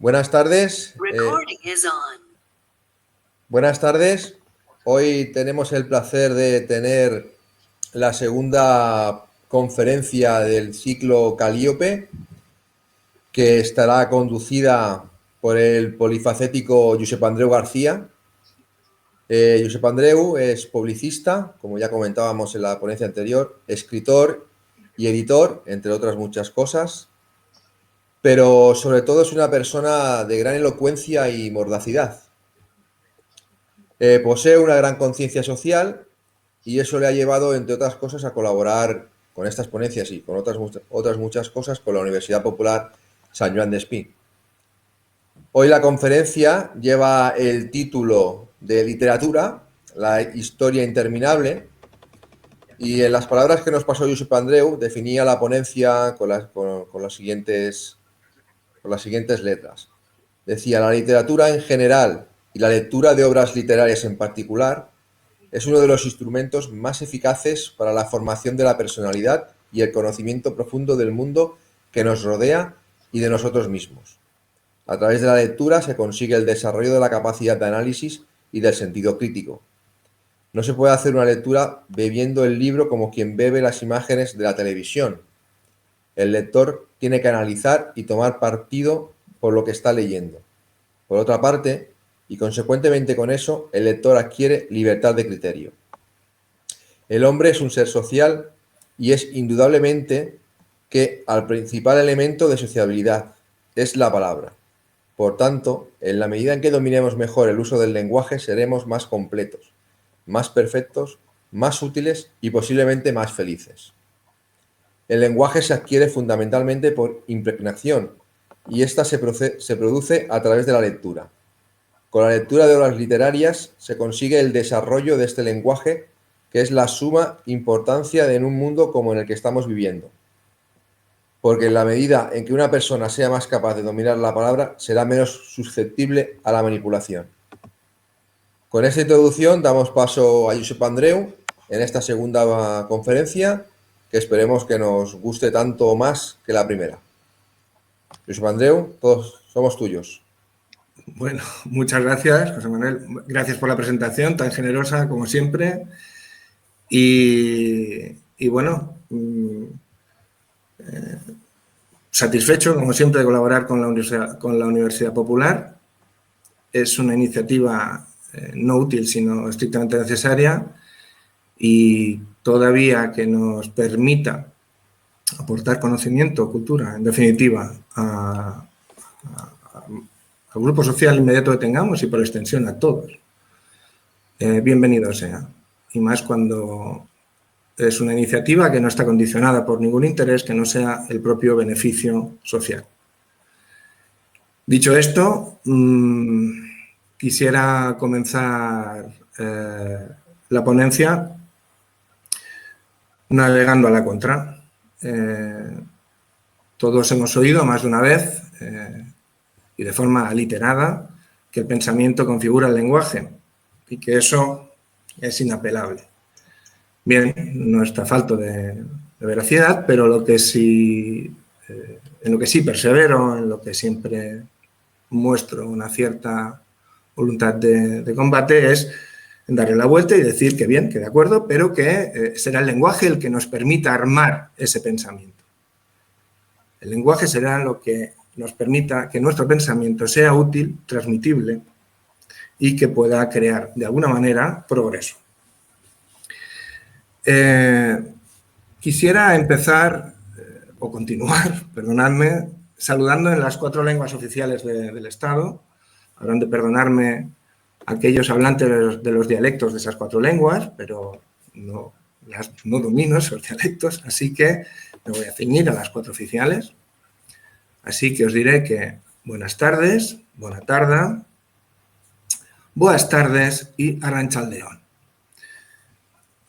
Buenas tardes. Buenas tardes. Hoy tenemos el placer de tener la segunda conferencia del ciclo Calíope, que estará conducida por el polifacético Josep Andreu García. Josep Andreu es publicista, como ya comentábamos en la ponencia anterior, escritor y editor, entre otras muchas cosas, pero sobre todo es una persona de gran elocuencia y mordacidad. Posee una gran conciencia social y eso le ha llevado, entre otras cosas, a colaborar con estas ponencias y con otras muchas cosas con la Universidad Popular Sant Joan Despí. Hoy la conferencia lleva el título de Literatura, la historia interminable, y en las palabras que nos pasó Josep Andreu definía la ponencia con las siguientes letras. Decía: la literatura en general y la lectura de obras literarias en particular es uno de los instrumentos más eficaces para la formación de la personalidad y el conocimiento profundo del mundo que nos rodea y de nosotros mismos. A través de la lectura se consigue el desarrollo de la capacidad de análisis y del sentido crítico. No se puede hacer una lectura bebiendo el libro como quien bebe las imágenes de la televisión. El lector tiene que analizar y tomar partido por lo que está leyendo. Por otra parte, y consecuentemente con eso, el lector adquiere libertad de criterio. El hombre es un ser social y es indudablemente que el principal elemento de sociabilidad es la palabra. Por tanto, en la medida en que dominemos mejor el uso del lenguaje, seremos más completos, más perfectos, más útiles y posiblemente más felices. El lenguaje se adquiere fundamentalmente por impregnación y esta se produce a través de la lectura. Con la lectura de obras literarias se consigue el desarrollo de este lenguaje, que es la suma importancia en un mundo como en el que estamos viviendo. Porque en la medida en que una persona sea más capaz de dominar la palabra, será menos susceptible a la manipulación. Con esta introducción damos paso a Josep Andreu en esta segunda conferencia, que esperemos que nos guste tanto o más que la primera. Josep Andreu, todos somos tuyos. Bueno, muchas gracias, José Manuel. Gracias por la presentación tan generosa como siempre. Y bueno, satisfecho como siempre de colaborar con la Universidad Popular. Es una iniciativa no útil, sino estrictamente necesaria, y todavía que nos permita aportar conocimiento, cultura, en definitiva, al grupo social inmediato que tengamos y por extensión a todos. Bienvenido sea. Y más cuando es una iniciativa que no está condicionada por ningún interés que no sea el propio beneficio social. Dicho esto, quisiera comenzar la ponencia navegando a la contra. Todos hemos oído más de una vez y de forma aliterada que el pensamiento configura el lenguaje y que eso es inapelable. Bien, no está falto de veracidad, pero en lo que sí persevero, en lo que siempre muestro una cierta voluntad de combate, es darle la vuelta y decir que bien, que de acuerdo, pero que será el lenguaje el que nos permita armar ese pensamiento. El lenguaje será lo que nos permita que nuestro pensamiento sea útil, transmitible y que pueda crear de alguna manera progreso. Quisiera empezar o continuar, perdonadme, saludando en las 4 lenguas oficiales del Estado. Habrán de perdonarme aquellos hablantes de los dialectos de esas 4 lenguas, pero no domino esos dialectos, así que me voy a ceñir a las 4 oficiales. Así que os diré que buenas tardes, buena tarda, boas tardes y arranchaldeón.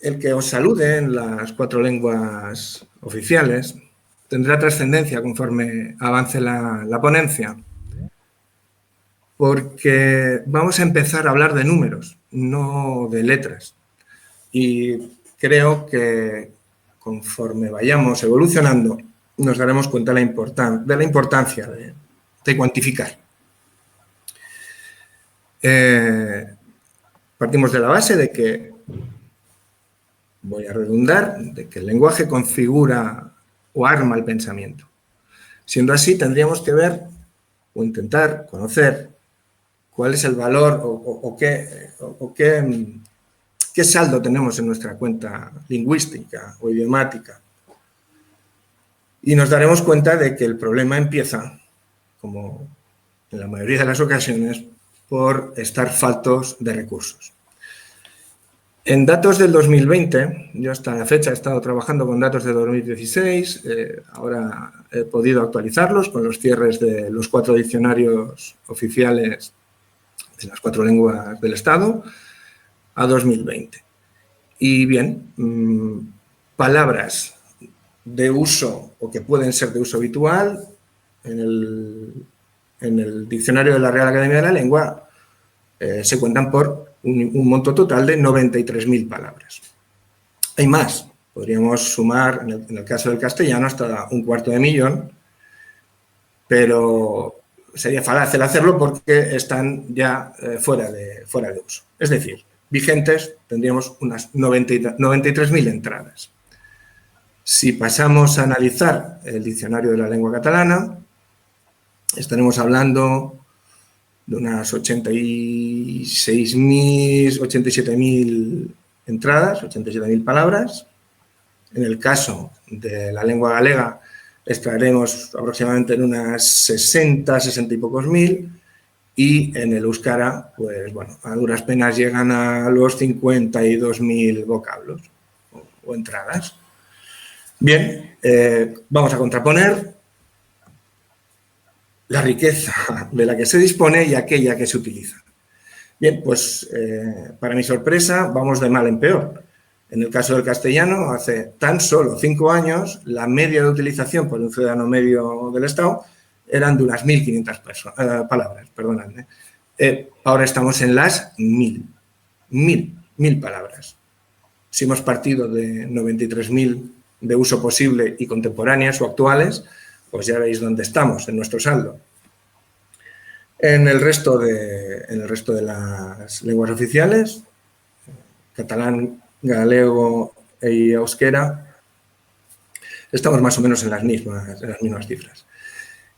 El que os salude en las 4 lenguas oficiales tendrá trascendencia conforme avance la ponencia, porque vamos a empezar a hablar de números, no de letras. Y creo que conforme vayamos evolucionando nos daremos cuenta de la importancia de cuantificar. Partimos de la base de que, voy a redundar, de que el lenguaje configura o arma el pensamiento. Siendo así, tendríamos que ver o intentar conocer cuál es el valor o qué saldo tenemos en nuestra cuenta lingüística o idiomática. Y nos daremos cuenta de que el problema empieza, como en la mayoría de las ocasiones, por estar faltos de recursos. En datos del 2020, yo hasta la fecha he estado trabajando con datos de 2016, ahora he podido actualizarlos con los cierres de los 4 diccionarios oficiales de las 4 lenguas del Estado a 2020. Y bien, palabras de uso o que pueden ser de uso habitual en el diccionario de la Real Academia de la Lengua se cuentan por un monto total de 93.000 palabras. Hay más, podríamos sumar en el caso del castellano hasta 250.000, pero sería fácil hacerlo porque están ya fuera de uso. Es decir, vigentes tendríamos unas 93.000 entradas. Si pasamos a analizar el diccionario de la lengua catalana, estaremos hablando de unas 87.000 entradas, 87.000 palabras. En el caso de la lengua galega estaremos aproximadamente en unas 60 y pocos mil, y en el euskara, pues bueno, a duras penas llegan a los 52.000 vocablos o entradas. Bien, vamos a contraponer la riqueza de la que se dispone y aquella que se utiliza. Bien, pues para mi sorpresa vamos de mal en peor. En el caso del castellano, hace tan solo 5 años, la media de utilización por un ciudadano medio del Estado eran de unas 1.500 palabras. Perdonadme. Ahora estamos en las 1.000 palabras. Si hemos partido de 93.000 de uso posible y contemporáneas o actuales, pues ya veis dónde estamos en nuestro saldo. En el resto de las lenguas oficiales, catalán, galego y euskera, estamos más o menos en las mismas cifras.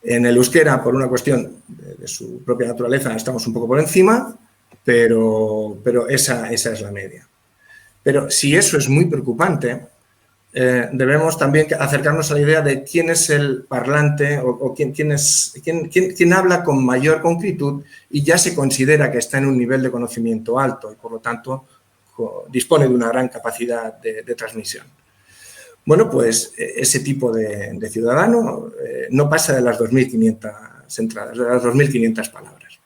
En el euskera, por una cuestión de su propia naturaleza, estamos un poco por encima, pero esa es la media. Pero si eso es muy preocupante, debemos también acercarnos a la idea de quién es el parlante o quién habla con mayor concretud y ya se considera que está en un nivel de conocimiento alto y, por lo tanto, dispone de una gran capacidad de transmisión. Bueno, pues ese tipo de ciudadano no pasa de las 2.500 entradas, de las 2.500 palabras.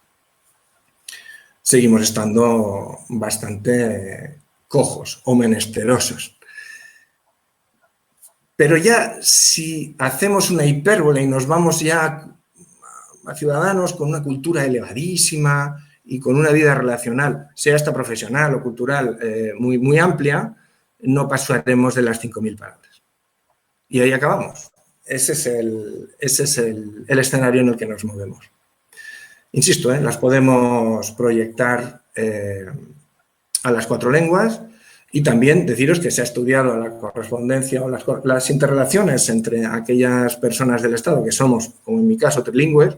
Seguimos estando bastante cojos o menesterosos. Pero ya si hacemos una hipérbole y nos vamos ya a ciudadanos con una cultura elevadísima y con una vida relacional, sea esta profesional o cultural, muy amplia, no pasaremos de las 5.000 palabras. Y ahí acabamos. Ese es el escenario en el que nos movemos. Insisto, las podemos proyectar a las 4 lenguas. Y también deciros que se ha estudiado la correspondencia o las interrelaciones entre aquellas personas del Estado que somos, como en mi caso, trilingües,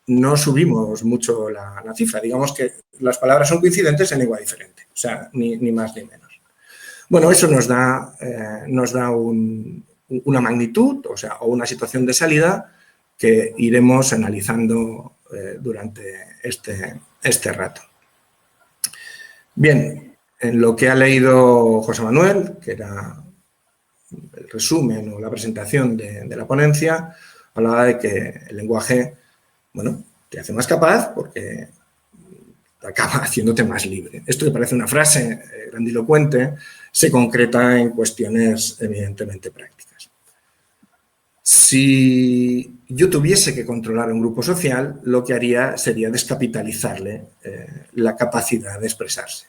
no subimos mucho la cifra. Digamos que las palabras son coincidentes en lengua diferente, o sea, ni más ni menos. Bueno, eso nos da una magnitud, o sea, o una situación de salida que iremos analizando durante este rato. Bien, en lo que ha leído José Manuel, que era el resumen o la presentación de la ponencia, hablaba de que el lenguaje, bueno, te hace más capaz porque acaba haciéndote más libre. Esto que parece una frase grandilocuente se concreta en cuestiones evidentemente prácticas. Si yo tuviese que controlar un grupo social, lo que haría sería descapitalizarle la capacidad de expresarse.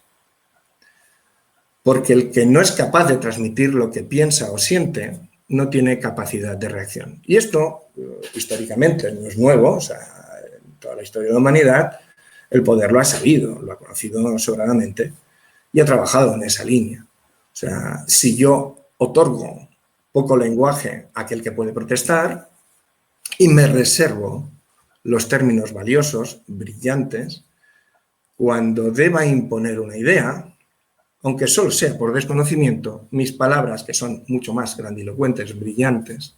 Porque el que no es capaz de transmitir lo que piensa o siente no tiene capacidad de reacción. Y esto, históricamente, no es nuevo, o sea, en toda la historia de la humanidad, El poder lo ha sabido, lo ha conocido sobradamente y ha trabajado en esa línea. O sea, si yo otorgo poco lenguaje a aquel que puede protestar y me reservo los términos valiosos, brillantes, cuando deba imponer una idea, aunque solo sea por desconocimiento, mis palabras, que son mucho más grandilocuentes, brillantes,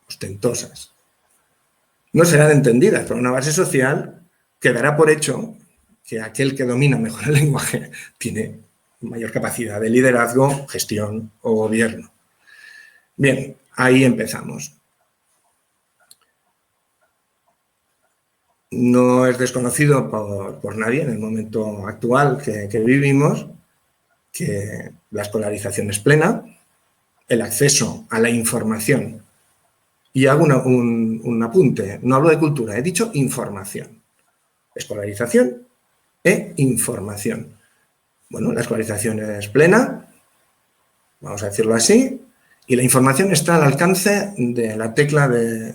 ostentosas, no serán entendidas por una base social que dará por hecho que aquel que domina mejor el lenguaje tiene mayor capacidad de liderazgo, gestión o gobierno. Bien, ahí empezamos. No es desconocido por nadie en el momento actual que vivimos que la escolarización es plena, el acceso a la información. Y hago un apunte, no hablo de cultura, he dicho información. Escolarización e información. Bueno, la escolarización es plena, vamos a decirlo así, y la información está al alcance de la tecla de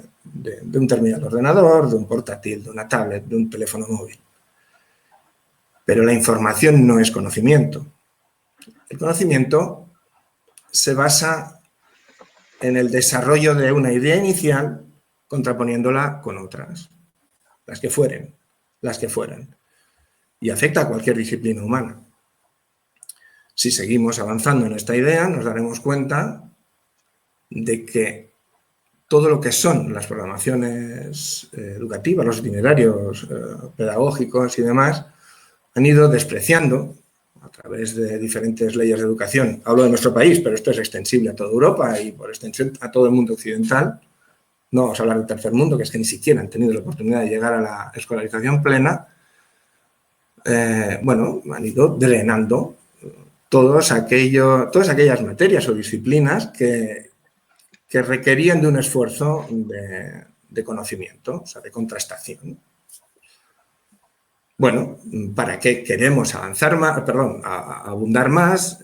un terminal de ordenador, de un portátil, de una tablet, de un teléfono móvil. Pero la información no es conocimiento. El conocimiento se basa en el desarrollo de una idea inicial contraponiéndola con otras, las que fueran, y afecta a cualquier disciplina humana. Si seguimos avanzando en esta idea, nos daremos cuenta de que todo lo que son las programaciones educativas, los itinerarios pedagógicos y demás, han ido despreciando a través de diferentes leyes de educación. Hablo de nuestro país, pero esto es extensible a toda Europa y por extensión a todo el mundo occidental. No vamos a hablar del tercer mundo, que es que ni siquiera han tenido la oportunidad de llegar a la escolarización plena. Bueno, han ido drenando todas aquellas materias o disciplinas que requerían de un esfuerzo de conocimiento, o sea, de contrastación. Bueno, ¿para qué queremos avanzar más, abundar más,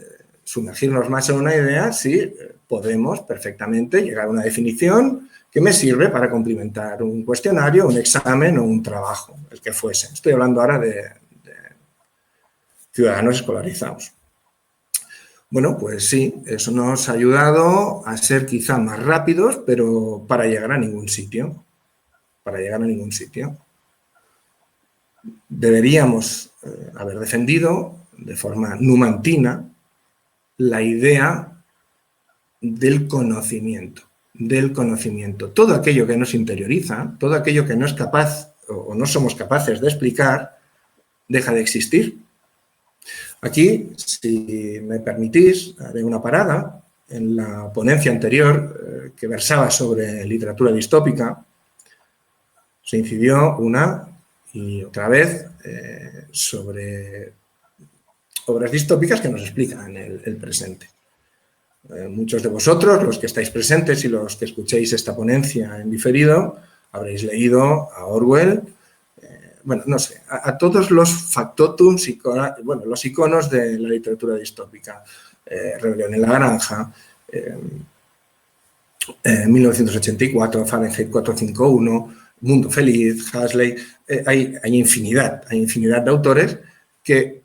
sumergirnos más en una idea si podemos perfectamente llegar a una definición que me sirve para complementar un cuestionario, un examen o un trabajo, el que fuese? Estoy hablando ahora de ciudadanos escolarizados. Bueno, pues sí, eso nos ha ayudado a ser quizá más rápidos, pero para llegar a ningún sitio. Deberíamos haber defendido de forma numantina la idea del conocimiento. Todo aquello que nos interioriza, todo aquello que no es capaz o no somos capaces de explicar, deja de existir. Aquí, si me permitís, haré una parada. En la ponencia anterior que versaba sobre literatura distópica, se incidió una y otra vez sobre obras distópicas que nos explican el presente. Muchos de vosotros, los que estáis presentes y los que escuchéis esta ponencia en diferido, habréis leído a Orwell, bueno, no sé, a todos los factotums, los iconos de la literatura distópica. Rebelión en la Granja, 1984, Fahrenheit 451, Mundo Feliz, Huxley. Hay infinidad de autores que,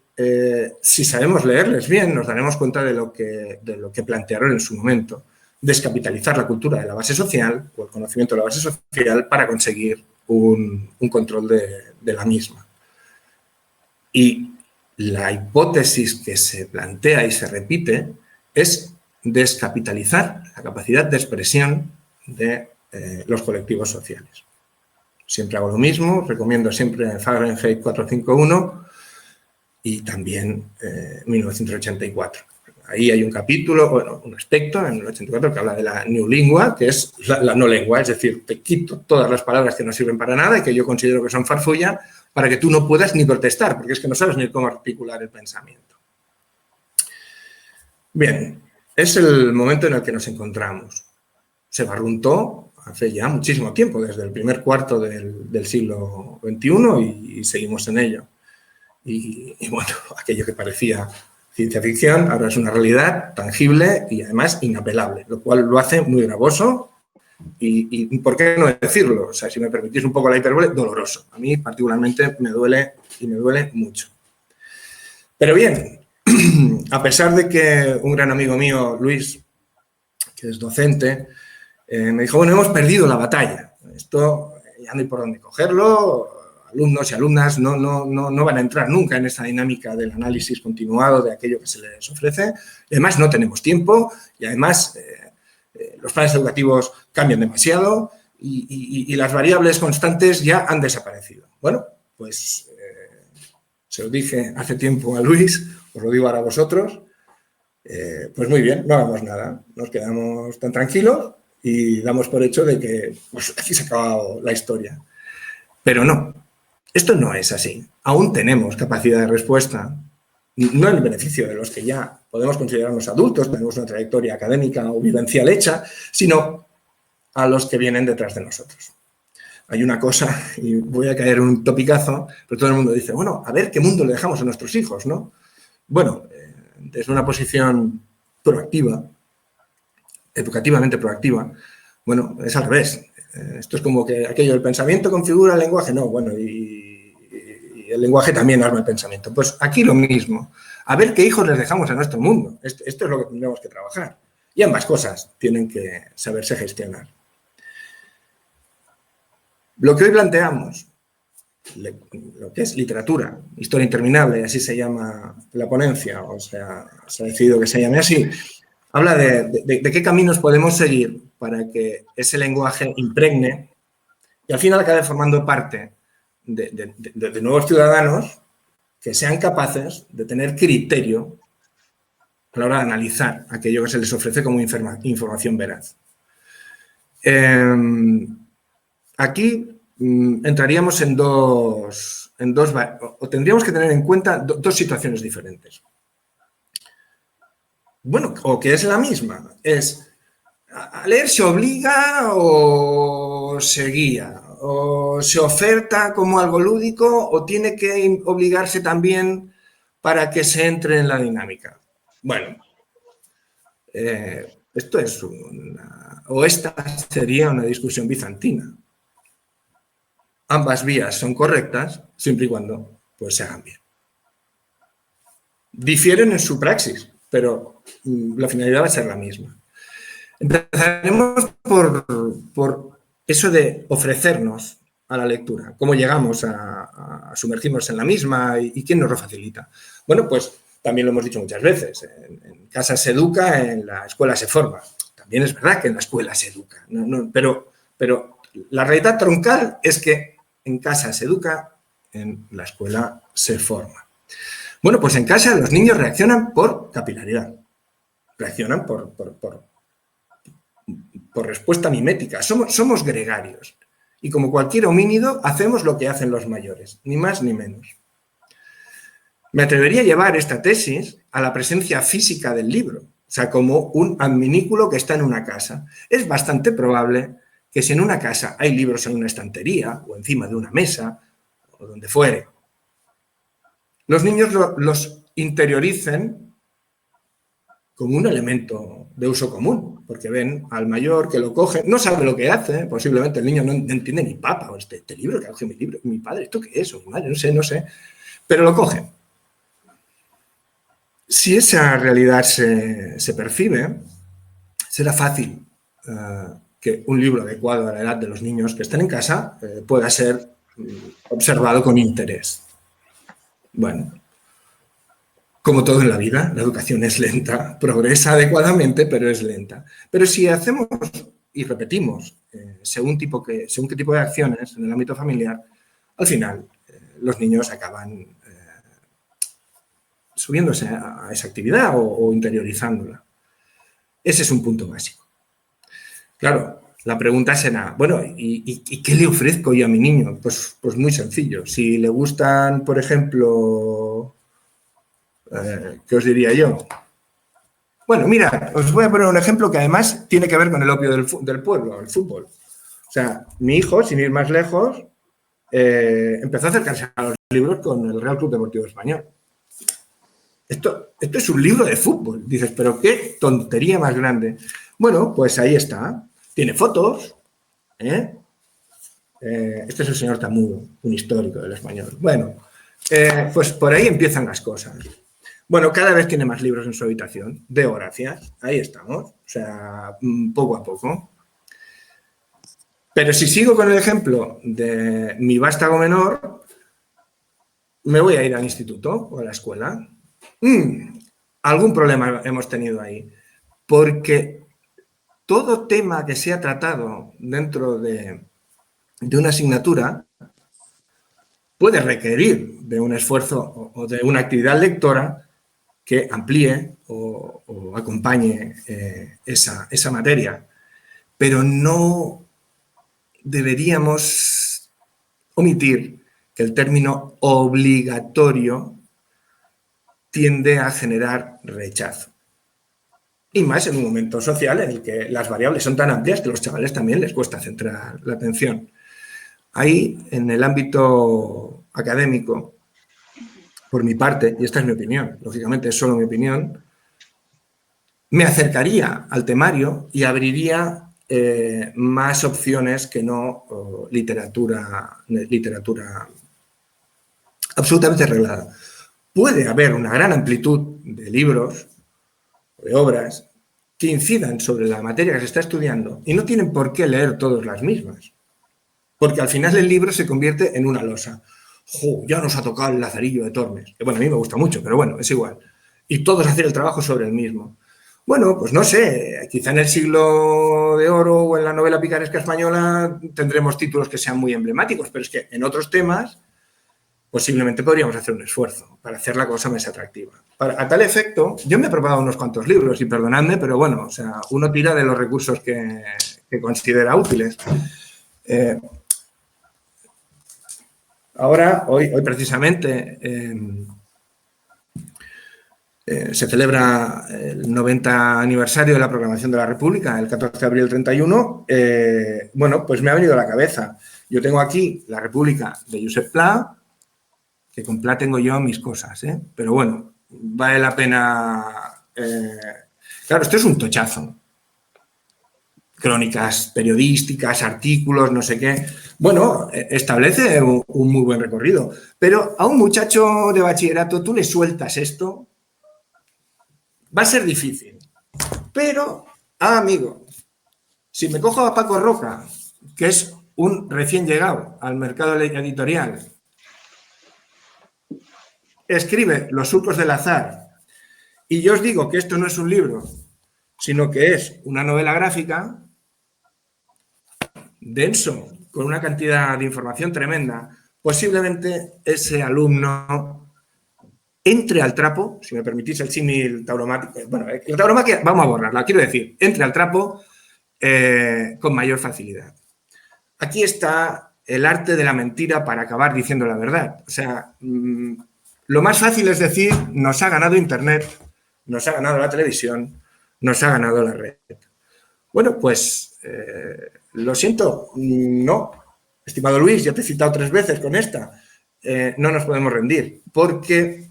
si sabemos leerles bien, nos daremos cuenta de lo que plantearon en su momento. Descapitalizar la cultura de la base social o el conocimiento de la base social para conseguir un control de la misma. Y la hipótesis que se plantea y se repite es descapitalizar la capacidad de expresión de los colectivos sociales. Siempre hago lo mismo, recomiendo siempre Fahrenheit 451 y también 1984. Ahí hay un capítulo, bueno, un aspecto en el 84 que habla de la new lingua, que es la no lengua, es decir, te quito todas las palabras que no sirven para nada y que yo considero que son farfulla para que tú no puedas ni protestar, porque es que no sabes ni cómo articular el pensamiento. Bien, es el momento en el que nos encontramos. Se barruntó hace ya muchísimo tiempo, desde el primer cuarto del siglo XXI y seguimos en ello. Y bueno, aquello que parecía ciencia ficción ahora es una realidad tangible y además inapelable, lo cual lo hace muy gravoso y ¿por qué no decirlo? O sea, si me permitís un poco la hipérbole, doloroso. A mí particularmente me duele y me duele mucho. Pero bien, a pesar de que un gran amigo mío, Luis, que es docente, me dijo, bueno, hemos perdido la batalla. Esto ya no hay por dónde cogerlo. Alumnos y alumnas no van a entrar nunca en esta dinámica del análisis continuado de aquello que se les ofrece. Y además no tenemos tiempo y además los planes educativos cambian demasiado y las variables constantes ya han desaparecido. Bueno, pues se lo dije hace tiempo a Luis, os lo digo ahora a vosotros, pues muy bien, no hagamos nada, nos quedamos tan tranquilos y damos por hecho de que pues, aquí se ha acabado la historia. Pero no, esto no es así. Aún tenemos capacidad de respuesta, no en beneficio de los que ya podemos considerarnos adultos, tenemos una trayectoria académica o vivencial hecha, sino a los que vienen detrás de nosotros. Hay una cosa, y voy a caer en un topicazo, pero todo el mundo dice, bueno, a ver qué mundo le dejamos a nuestros hijos, ¿no? Bueno, desde una posición proactiva, educativamente proactiva, bueno, es al revés. Esto es como que aquello del pensamiento configura el lenguaje, no, bueno, y el lenguaje también arma el pensamiento. Pues aquí lo mismo, a ver qué hijos les dejamos a nuestro mundo. Esto es lo que tendremos que trabajar. Y ambas cosas tienen que saberse gestionar. Lo que hoy planteamos, lo que es literatura, historia interminable, así se llama la ponencia, o sea, se ha decidido que se llame así, habla de qué caminos podemos seguir para que ese lenguaje impregne y al final acabe formando parte de nuevos ciudadanos que sean capaces de tener criterio a la hora de analizar aquello que se les ofrece como información veraz. Aquí entraríamos en dos, o tendríamos que tener en cuenta dos situaciones diferentes. Bueno, o que es la misma, es a leer se obliga o se guía, o se oferta como algo lúdico o tiene que obligarse también para que se entre en la dinámica. Bueno, esto es esta sería una discusión bizantina. Ambas vías son correctas siempre y cuando pues, se hagan bien. Difieren en su praxis, pero la finalidad va a ser la misma. Empezaremos por eso de ofrecernos a la lectura. ¿Cómo llegamos a sumergirnos en la misma y quién nos lo facilita? Bueno, pues también lo hemos dicho muchas veces. En casa se educa, en la escuela se forma. También es verdad que en la escuela se educa, pero la realidad troncal es que en casa se educa, en la escuela se forma. Bueno, pues en casa los niños reaccionan por capilaridad, reaccionan por respuesta mimética. Somos gregarios y como cualquier homínido hacemos lo que hacen los mayores, ni más ni menos. Me atrevería a llevar esta tesis a la presencia física del libro, o sea, como un adminículo que está en una casa. Es bastante probable que si en una casa hay libros en una estantería o encima de una mesa o donde fuere, los niños los interioricen como un elemento de uso común, porque ven al mayor que lo coge, no sabe lo que hace, posiblemente el niño no entiende ni papa, o este libro que coge mi libro, mi padre, ¿esto qué es? O mi madre, no sé, pero lo coge. Si esa realidad se percibe, será fácil que un libro adecuado a la edad de los niños que están en casa pueda ser observado con interés. Bueno, como todo en la vida, la educación es lenta, progresa adecuadamente, pero es lenta. Pero si hacemos y repetimos según qué tipo de acciones en el ámbito familiar, al final los niños acaban subiéndose a esa actividad o interiorizándola. Ese es un punto básico. Claro, la pregunta será, bueno, ¿y qué le ofrezco yo a mi niño? Pues muy sencillo. Si le gustan, por ejemplo, ¿qué os diría yo? Bueno, mira, os voy a poner un ejemplo que además tiene que ver con el opio del pueblo, el fútbol. O sea, mi hijo, sin ir más lejos, empezó a acercarse a los libros con el Real Club Deportivo Español. Esto es un libro de fútbol. Dices, pero qué tontería más grande. Bueno, pues ahí está. tiene fotos, ¿eh? Este es el señor Tamudo, un histórico del español. Bueno, pues por ahí empiezan las cosas. Bueno, cada vez tiene más libros en su habitación. Deo gracias. Ahí estamos. O sea, poco a poco. Pero si sigo con el ejemplo de mi vástago menor, me voy a ir al instituto o a la escuela. Algún problema hemos tenido ahí. Porque todo tema que sea tratado dentro de una asignatura puede requerir de un esfuerzo o de una actividad lectora que amplíe o acompañe esa materia. Pero no deberíamos omitir que el término obligatorio tiende a generar rechazo. Y más en un momento social en el que las variables son tan amplias que a los chavales también les cuesta centrar la atención. Ahí, en el ámbito académico, por mi parte, y esta es mi opinión, lógicamente es solo mi opinión, me acercaría al temario y abriría más opciones que no literatura absolutamente reglada. Puede haber una gran amplitud de libros, de obras, que incidan sobre la materia que se está estudiando y no tienen por qué leer todos las mismas. Porque al final el libro se convierte en una losa. ¡Jo! Ya nos ha tocado el Lazarillo de Tormes. Que bueno, a mí me gusta mucho, pero bueno, es igual. Y todos hacer el trabajo sobre el mismo. Bueno, pues no sé, quizá en el siglo de oro o en la novela picaresca española tendremos títulos que sean muy emblemáticos, pero es que en otros temas posiblemente podríamos hacer un esfuerzo para hacer la cosa más atractiva. A tal efecto, yo me he preparado unos cuantos libros y perdonadme, pero bueno, o sea, uno tira de los recursos que considera útiles. Ahora, hoy precisamente, se celebra el 90 aniversario de la proclamación de la República, el 14 de abril del 31. Bueno, pues me ha venido a la cabeza. Yo tengo aquí la República de Josep Pla, que con Pla tengo yo mis cosas, ¿eh? Pero bueno, vale la pena... Claro, esto es un tochazo. Crónicas periodísticas, artículos, no sé qué. Bueno, establece un muy buen recorrido. Pero a un muchacho de bachillerato tú le sueltas esto, va a ser difícil. Pero, amigo, si me cojo a Paco Roca, que es un recién llegado al mercado editorial, escribe Los surcos del azar, y yo os digo que esto no es un libro, sino que es una novela gráfica, denso, con una cantidad de información tremenda, posiblemente ese alumno entre al trapo, si me permitís el símil tauromáquico, bueno, la tauromaquia vamos a borrarla, quiero decir, entre al trapo con mayor facilidad. Aquí está el arte de la mentira para acabar diciendo la verdad. O sea, lo más fácil es decir, nos ha ganado Internet, nos ha ganado la televisión, nos ha ganado la red. Bueno, pues lo siento, no. Estimado Luis, ya te he citado 3 veces con esta. No nos podemos rendir, porque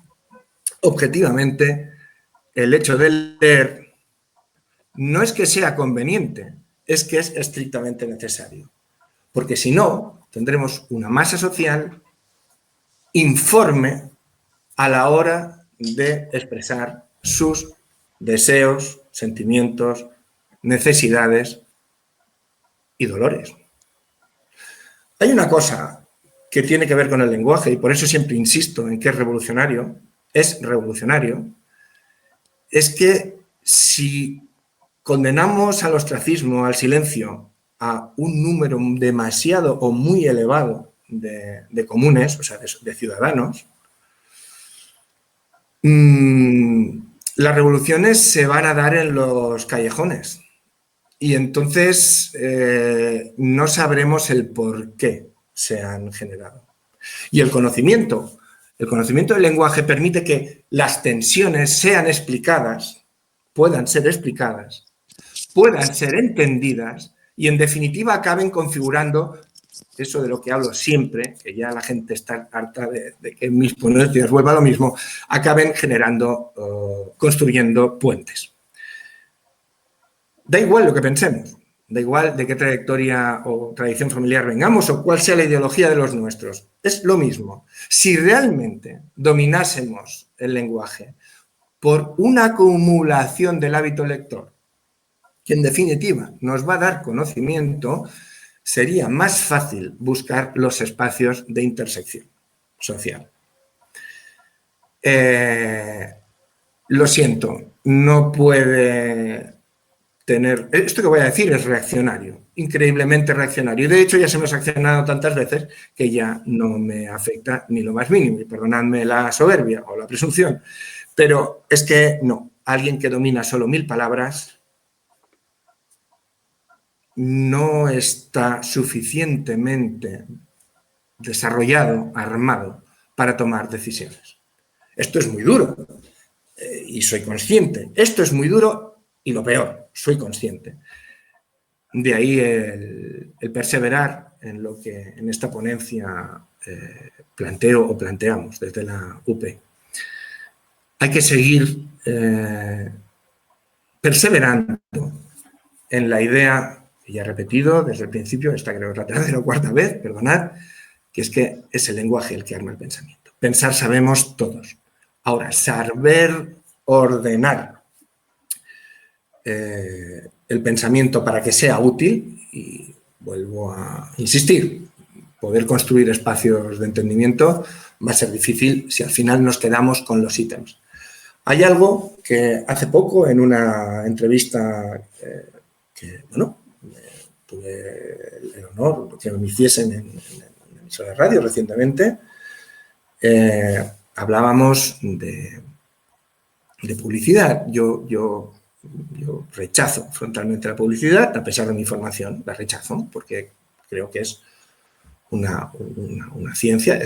objetivamente el hecho de leer no es que sea conveniente, es que es estrictamente necesario. Porque si no, tendremos una masa social informe a la hora de expresar sus deseos, sentimientos, necesidades y dolores. Hay una cosa que tiene que ver con el lenguaje y por eso siempre insisto en que es revolucionario, es que si condenamos al ostracismo, al silencio, a un número demasiado o muy elevado de comunes, o sea, de ciudadanos, las revoluciones se van a dar en los callejones y entonces no sabremos el por qué se han generado. Y el conocimiento del lenguaje permite que las tensiones sean explicadas, puedan ser explicadas, puedan ser entendidas y en definitiva acaben configurando eso de lo que hablo siempre, que ya la gente está harta de que en mis ponencias vuelva a lo mismo, acaben generando, construyendo puentes. Da igual lo que pensemos, Da igual de qué trayectoria o tradición familiar vengamos o cuál sea la ideología de los nuestros. Es lo mismo. Si realmente dominásemos el lenguaje por una acumulación del hábito lector, que en definitiva nos va a dar conocimiento, sería más fácil buscar los espacios de intersección social. Lo siento, no puede tener... Esto que voy a decir es reaccionario, increíblemente reaccionario. De hecho, ya se me ha reaccionado tantas veces que ya no me afecta ni lo más mínimo. Y perdonadme la soberbia o la presunción, pero es que no. Alguien que domina solo 1000 palabras no está suficientemente desarrollado, armado, para tomar decisiones. Esto es muy duro y soy consciente. Esto es muy duro y lo peor, soy consciente. De ahí el perseverar en lo que en esta ponencia planteo o planteamos desde la UP. Hay que seguir perseverando en la idea, que ya he repetido desde el principio, esta creo que es la tercera o cuarta vez, perdonad, que es el lenguaje el que arma el pensamiento. Pensar sabemos todos. Ahora, saber ordenar el pensamiento para que sea útil, y vuelvo a insistir, poder construir espacios de entendimiento va a ser difícil si al final nos quedamos con los ítems. Hay algo que hace poco en una entrevista que, bueno, tuve el honor que me hiciesen en una emisora de radio recientemente, hablábamos de publicidad. Yo rechazo frontalmente la publicidad, a pesar de mi formación, la rechazo, porque creo que es una ciencia,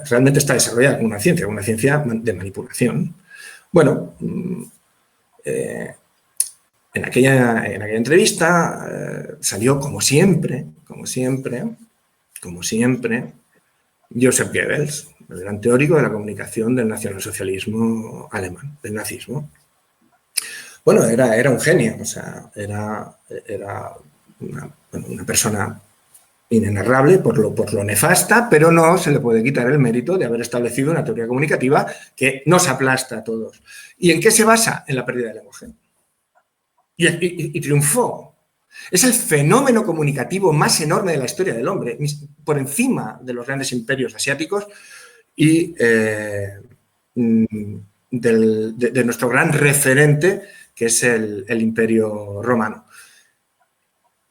realmente está desarrollada como una ciencia de manipulación. Bueno, en aquella entrevista salió, como siempre, Joseph Goebbels, el gran teórico de la comunicación del nacionalsocialismo alemán, del nazismo. Bueno, era un genio, o sea, era una persona inenarrable por lo nefasta, pero no se le puede quitar el mérito de haber establecido una teoría comunicativa que nos aplasta a todos. ¿Y en qué se basa? En la pérdida del lenguaje. Y triunfó. Es el fenómeno comunicativo más enorme de la historia del hombre, por encima de los grandes imperios asiáticos y de nuestro gran referente, que es el Imperio Romano.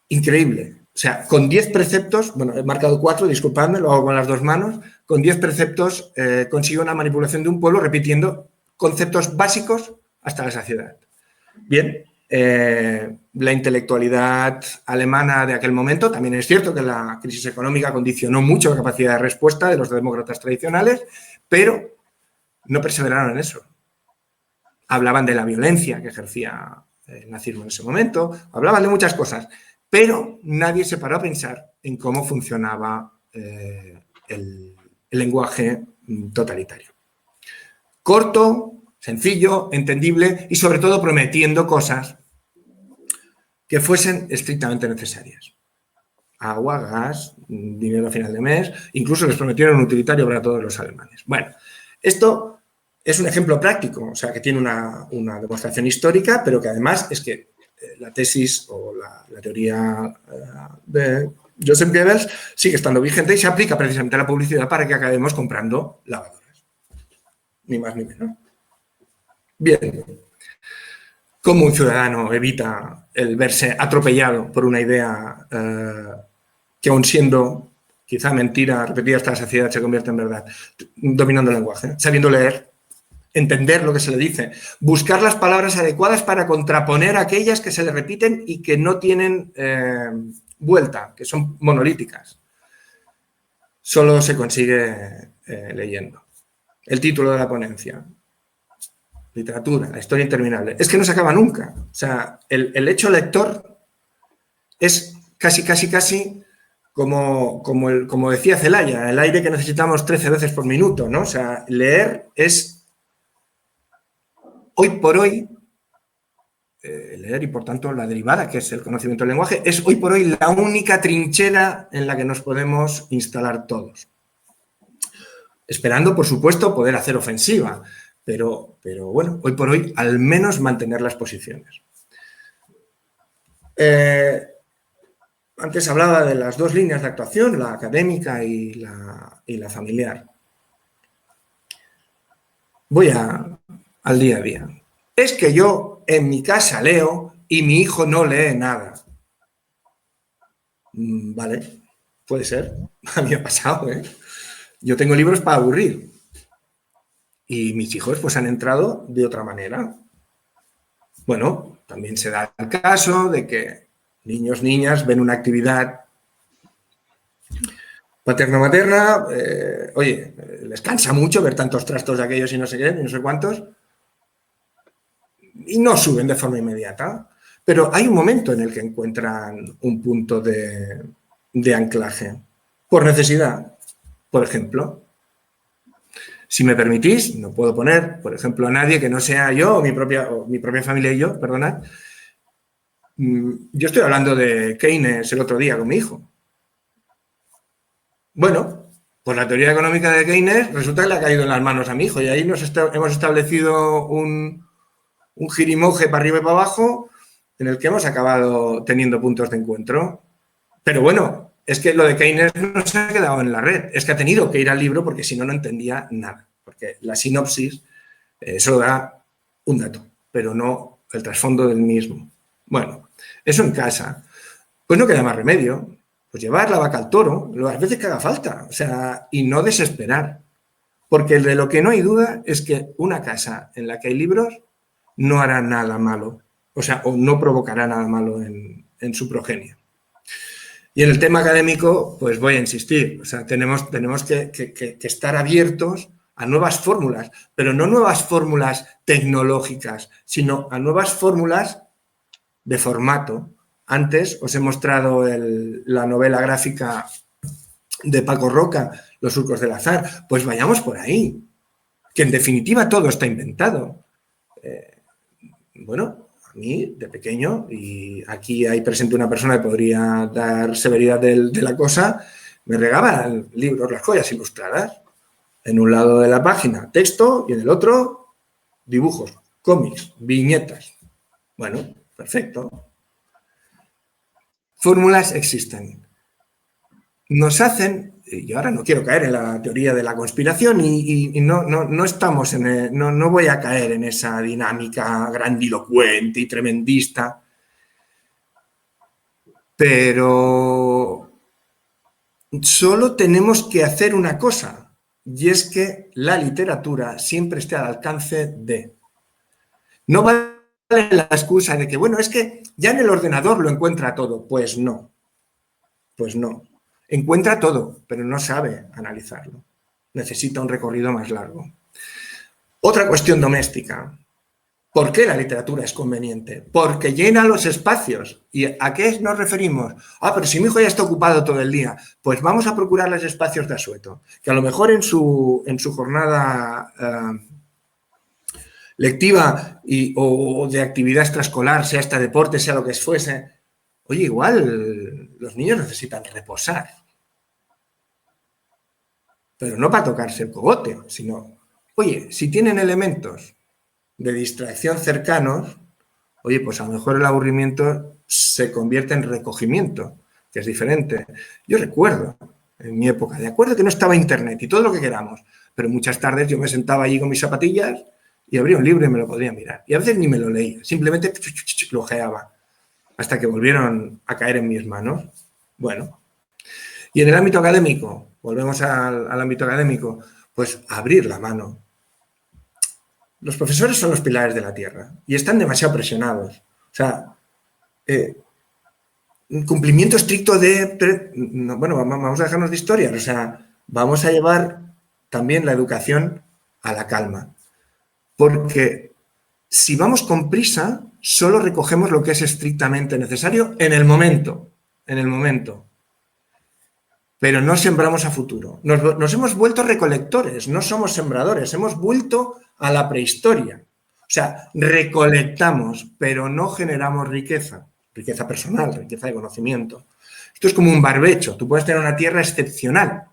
Increíble. O sea, con 10 preceptos, bueno, he marcado 4, disculpadme, lo hago con las 2 manos, con 10 preceptos consiguió una manipulación de un pueblo repitiendo conceptos básicos hasta la saciedad. Bien, la intelectualidad alemana de aquel momento, también es cierto que la crisis económica condicionó mucho la capacidad de respuesta de los demócratas tradicionales, pero no perseveraron en eso. Hablaban de la violencia que ejercía el nazismo en ese momento, hablaban de muchas cosas, pero nadie se paró a pensar en cómo funcionaba el lenguaje totalitario. Corto, sencillo, entendible y sobre todo prometiendo cosas que fuesen estrictamente necesarias. Agua, gas, dinero a final de mes, incluso les prometieron un utilitario para todos los alemanes. Bueno, esto es un ejemplo práctico, o sea, que tiene una demostración histórica, pero que además es que la tesis o la teoría de Joseph Goebbels sigue estando vigente y se aplica precisamente a la publicidad para que acabemos comprando lavadoras. Ni más ni menos. Bien. ¿Cómo un ciudadano evita el verse atropellado por una idea que, aun siendo quizá mentira, repetida hasta la saciedad, se convierte en verdad? Dominando el lenguaje, sabiendo leer, entender lo que se le dice, buscar las palabras adecuadas para contraponer aquellas que se le repiten y que no tienen vuelta, que son monolíticas. Solo se consigue leyendo. El título de la ponencia: literatura, la historia interminable. Es que no se acaba nunca. O sea, el hecho lector es casi como decía Celaya, el aire que necesitamos 13 veces por minuto, ¿no? O sea, leer es hoy por hoy leer y, por tanto, la derivada, que es el conocimiento del lenguaje, es hoy por hoy la única trinchera en la que nos podemos instalar todos. Esperando, por supuesto, poder hacer ofensiva, pero bueno, hoy por hoy, al menos mantener las posiciones. Antes hablaba de las dos líneas de actuación, la académica y la familiar. Voy al día a día. Es que yo en mi casa leo y mi hijo no lee nada. Vale, puede ser. A mí me ha pasado, ¿eh? Yo tengo libros para aburrir y mis hijos pues han entrado de otra manera. Bueno, también se da el caso de que niños, niñas ven una actividad paterno-materna, oye, les cansa mucho ver tantos trastos de aquellos y no sé qué, ni no sé cuántos, y no suben de forma inmediata. Pero hay un momento en el que encuentran un punto de anclaje, por necesidad. Por ejemplo, si me permitís, no puedo poner, por ejemplo, a nadie que no sea yo o mi propia familia y yo, perdonad. Yo estoy hablando de Keynes el otro día con mi hijo. Bueno, pues la teoría económica de Keynes resulta que le ha caído en las manos a mi hijo y ahí hemos establecido un jirimoje para arriba y para abajo en el que hemos acabado teniendo puntos de encuentro. Pero bueno, es que lo de Keynes no se ha quedado en la red, es que ha tenido que ir al libro porque si no, no entendía nada. Porque la sinopsis solo da un dato, pero no el trasfondo del mismo. Bueno, eso en casa. Pues no queda más remedio. Pues llevar la vaca al toro las veces que haga falta, o sea, y no desesperar. Porque de lo que no hay duda es que una casa en la que hay libros no hará nada malo, o sea, o no provocará nada malo en su progenie. Y en el tema académico, pues voy a insistir, o sea, tenemos que estar abiertos a nuevas fórmulas, pero no nuevas fórmulas tecnológicas, sino a nuevas fórmulas de formato. Antes os he mostrado la novela gráfica de Paco Roca, Los surcos del azar. Pues vayamos por ahí, que en definitiva todo está inventado. Bueno, a mí de pequeño, y aquí hay presente una persona que podría dar severidad de la cosa, me regaban libros, las joyas ilustradas. En un lado de la página texto y en el otro dibujos, cómics, viñetas. Bueno, perfecto. Fórmulas existen. Nos hacen, y ahora no quiero caer en la teoría de la conspiración y no estamos no voy a caer en esa dinámica grandilocuente y tremendista, pero solo tenemos que hacer una cosa, y es que la literatura siempre esté al alcance de. No vale la excusa de que, bueno, es que ya en el ordenador lo encuentra todo. Pues no. Pues no. Encuentra todo, pero no sabe analizarlo. Necesita un recorrido más largo. Otra cuestión doméstica. ¿Por qué la literatura es conveniente? Porque llena los espacios. ¿Y a qué nos referimos? Pero si mi hijo ya está ocupado todo el día, pues vamos a procurarles espacios de asueto. Que a lo mejor en su jornada lectiva o de actividad extraescolar, sea este deporte, sea lo que fuese, oye, igual los niños necesitan reposar. Pero no para tocarse el cogote, sino, oye, si tienen elementos de distracción cercanos, oye, pues a lo mejor el aburrimiento se convierte en recogimiento, que es diferente. Yo recuerdo, en mi época, de acuerdo que no estaba internet y todo lo que queramos, pero muchas tardes yo me sentaba allí con mis zapatillas y abría un libro y me lo podía mirar. Y a veces ni me lo leía, simplemente lo ojeaba, hasta que volvieron a caer en mis manos. Bueno, y en el ámbito académico, volvemos al ámbito académico, pues abrir la mano. Los profesores son los pilares de la tierra y están demasiado presionados. O sea, cumplimiento estricto bueno, vamos a dejarnos de historias. O sea, vamos a llevar también la educación a la calma. Porque si vamos con prisa, solo recogemos lo que es estrictamente necesario en el momento. Pero no sembramos a futuro. Nos hemos vuelto recolectores, no somos sembradores, hemos vuelto a la prehistoria. sea, recolectamos, pero no generamos riqueza personal, riqueza de conocimiento. Esto es como un barbecho. Tú puedes tener una tierra excepcional,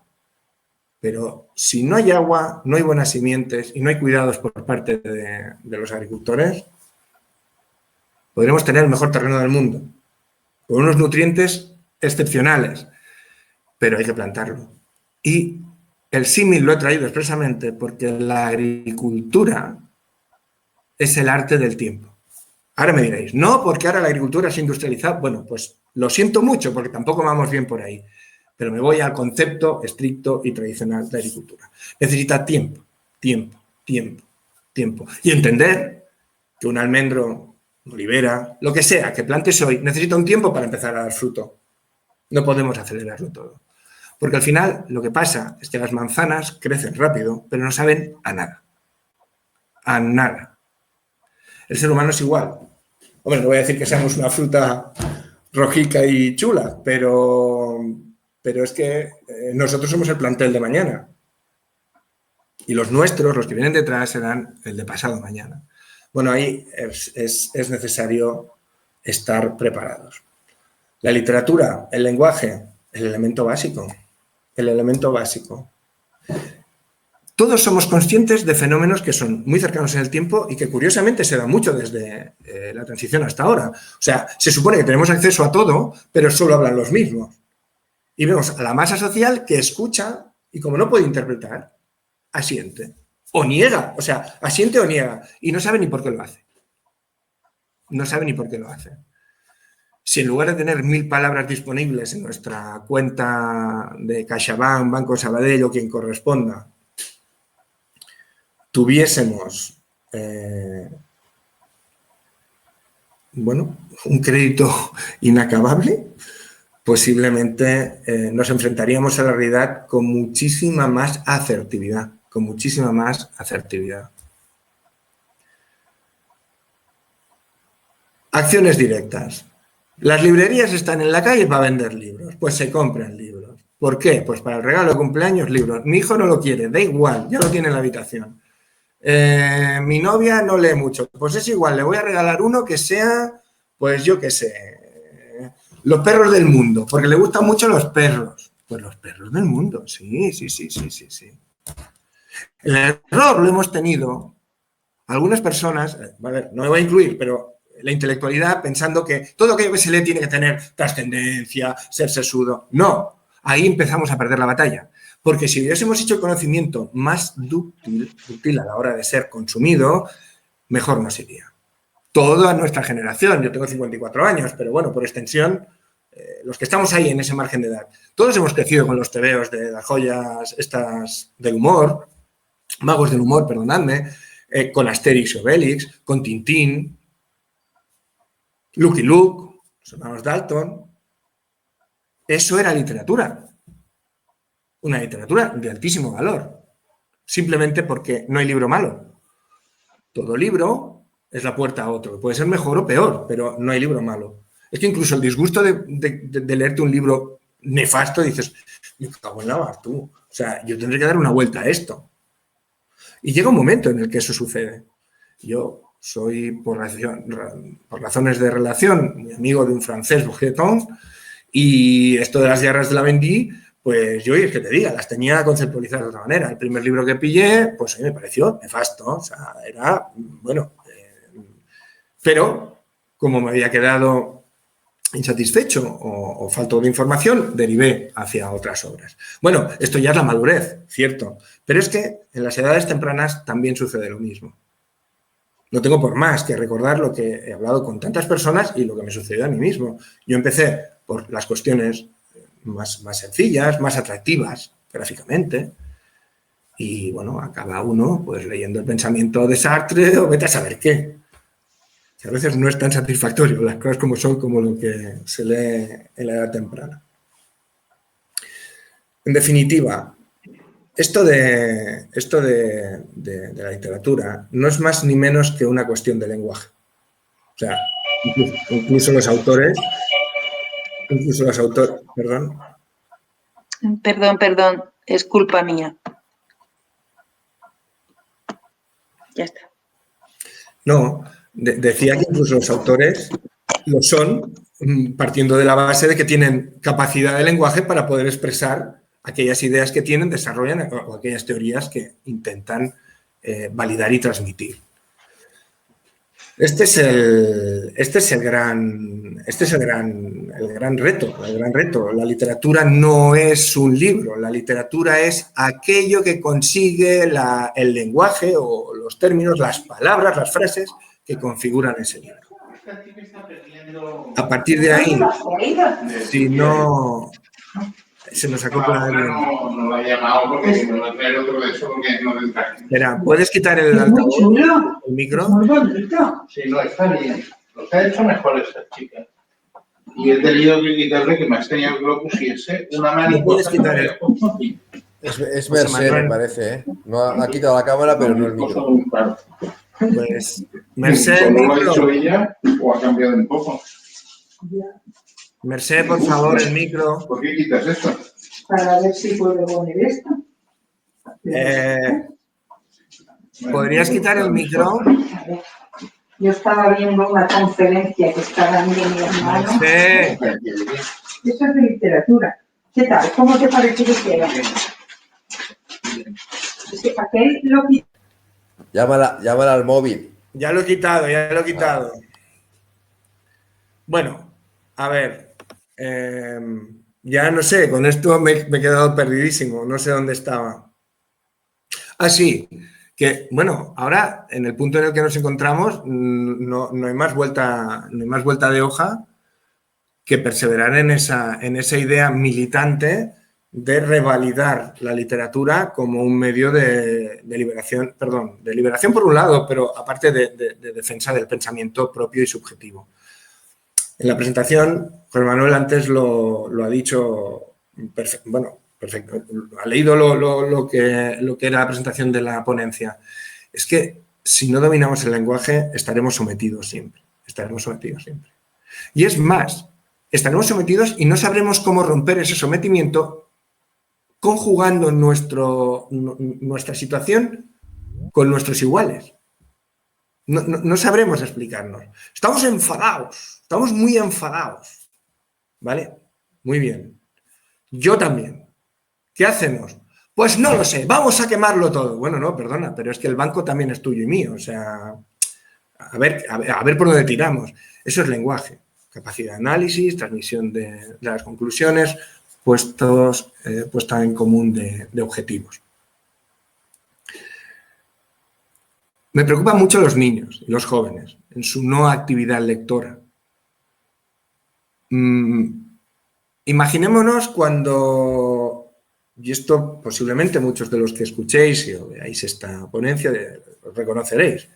pero si no hay agua, no hay buenas simientes y no hay cuidados por parte de los agricultores, podremos tener el mejor terreno del mundo, con unos nutrientes excepcionales, pero hay que plantarlo. Y el símil lo he traído expresamente porque la agricultura es el arte del tiempo. Ahora me diréis, no, porque ahora la agricultura es industrializada. Bueno, pues lo siento mucho porque tampoco vamos bien por ahí, pero me voy al concepto estricto y tradicional de agricultura. Necesita tiempo, tiempo, tiempo, tiempo. Y entender que un almendro, olivera, lo que sea que plantes hoy, necesita un tiempo para empezar a dar fruto. No podemos acelerarlo todo. Porque al final lo que pasa es que las manzanas crecen rápido, pero no saben a nada. A nada. El ser humano es igual. Hombre, no voy a decir que seamos una fruta rojica y chula, pero es que nosotros somos el plantel de mañana. Y los nuestros, los que vienen detrás, serán el de pasado mañana. Bueno, ahí es necesario estar preparados. La literatura, el lenguaje, el elemento básico. El elemento básico. Todos somos conscientes de fenómenos que son muy cercanos en el tiempo y que curiosamente se da mucho desde la transición hasta ahora. O sea, se supone que tenemos acceso a todo, pero solo hablan los mismos. Y vemos a la masa social que escucha y como no puede interpretar, asiente. O niega, o sea, asiente o niega. Y no sabe ni por qué lo hace. No sabe ni por qué lo hace. Si en lugar de tener 1000 palabras disponibles en nuestra cuenta de CaixaBank, Banco Sabadell o quien corresponda, tuviésemos un crédito inacabable, posiblemente nos enfrentaríamos a la realidad con muchísima más asertividad, Acciones directas. Las librerías están en la calle para vender libros, pues se compran libros. ¿Por qué? Pues para el regalo de cumpleaños, libros. Mi hijo no lo quiere, da igual, ya lo tiene en la habitación. Mi novia no lee mucho, pues es igual, le voy a regalar uno que sea, pues yo qué sé, los perros del mundo, porque le gustan mucho los perros. Pues los perros del mundo, sí. El error lo hemos tenido algunas personas, vale, no me voy a incluir, pero la intelectualidad pensando que todo aquello que se lee tiene que tener trascendencia, ser sesudo. No, ahí empezamos a perder la batalla. Porque si hubiésemos hecho el conocimiento más dúctil a la hora de ser consumido, mejor nos iría. Toda nuestra generación, yo tengo 54 años, pero bueno, por extensión, los que estamos ahí en ese margen de edad, todos hemos crecido con los tebeos de las joyas estas del humor, magos del humor, perdonadme, con Asterix y Obelix, con Tintín, Lucky Luke, los hermanos Dalton. Eso era literatura. Una literatura de altísimo valor. Simplemente porque no hay libro malo. Todo libro es la puerta a otro. Puede ser mejor o peor, pero no hay libro malo. Es que incluso el disgusto de leerte un libro nefasto, dices, me cago en la mar, tú. O sea, yo tendré que dar una vuelta a esto. Y llega un momento en el que eso sucede. Yo soy, por razones de relación, muy amigo de un francés, Bourgeton, y esto de las guerras de la Vendée, pues yo, y es que te diga, las tenía conceptualizadas de otra manera. El primer libro que pillé, pues a mí me pareció nefasto, o sea, era, bueno, pero como me había quedado insatisfecho o falto de información, derivé hacia otras obras. Bueno, esto ya es la madurez, cierto, pero es que en las edades tempranas también sucede lo mismo. No tengo por más que recordar lo que he hablado con tantas personas y lo que me sucedió a mí mismo. Yo empecé por las cuestiones más sencillas, más atractivas gráficamente, y bueno, acaba uno pues leyendo el pensamiento de Sartre o vete a saber qué. Que a veces no es tan satisfactorio las cosas como son, como lo que se lee en la edad temprana. En definitiva, esto de la literatura no es más ni menos que una cuestión de lenguaje. O sea, incluso los autores, perdón. Perdón, es culpa mía. Ya está. No, decía que incluso los autores lo son partiendo de la base de que tienen capacidad de lenguaje para poder expresar aquellas ideas que tienen, desarrollan o aquellas teorías que intentan validar y transmitir. Este es el gran reto. La literatura no es un libro, la literatura es aquello que consigue el lenguaje o los términos, las palabras, las frases que configuran ese libro. A partir de ahí, si no se nos acopla alguien. No lo he llamado porque si no va a traer otro de eso porque no le encaje. Espera, ¿puedes quitar el altavoz, el micro? Sí, no, está bien. Los ha hecho mejor esta chica. Y he tenido que quitarle, que me has tenido que lo pusiese, una mariposa. ¿Puedes quitar el...? Es Mercè, me parece, ¿eh? No ha quitado la cámara, pero no el micro. Pues, Mercè, ¿Lo ha hecho ella o ha cambiado un poco? Mercè, por favor, el micro. ¿Por qué quitas esto? Para ver si puedo poner esto. ¿Podrías quitar el micro? Yo estaba viendo una conferencia que está dando mi hermano. Mercè. Eso es de literatura. ¿Qué tal? ¿Cómo te parece que queda? Ese papel lo quito. Llámala al móvil. Ya lo he quitado. Bueno, a ver. Ya no sé, con esto me he quedado perdidísimo. No sé dónde estaba. Ah, sí. Que, bueno, ahora, en el punto en el que nos encontramos, no hay más vuelta de hoja que perseverar en esa idea militante de revalidar la literatura como un medio de liberación por un lado, pero aparte de defensa del pensamiento propio y subjetivo. En la presentación, José Manuel antes lo ha dicho perfecto. Ha leído lo que era la presentación de la ponencia. Es que si no dominamos el lenguaje, estaremos sometidos siempre. Y es más, estaremos sometidos y no sabremos cómo romper ese sometimiento conjugando nuestra situación con nuestros iguales. No sabremos explicarnos. Estamos enfadados, estamos muy enfadados. ¿Vale? Muy bien. Yo también. ¿Qué hacemos? Pues no lo sé, vamos a quemarlo todo. Bueno, no, perdona, pero es que el banco también es tuyo y mío. O sea, a ver por dónde tiramos. Eso es lenguaje. Capacidad de análisis, transmisión de las conclusiones, puesta en común de objetivos. Me preocupan mucho los niños y los jóvenes en su no actividad lectora. Imaginémonos cuando... Y esto posiblemente muchos de los que escuchéis o veáis esta ponencia os reconoceréis.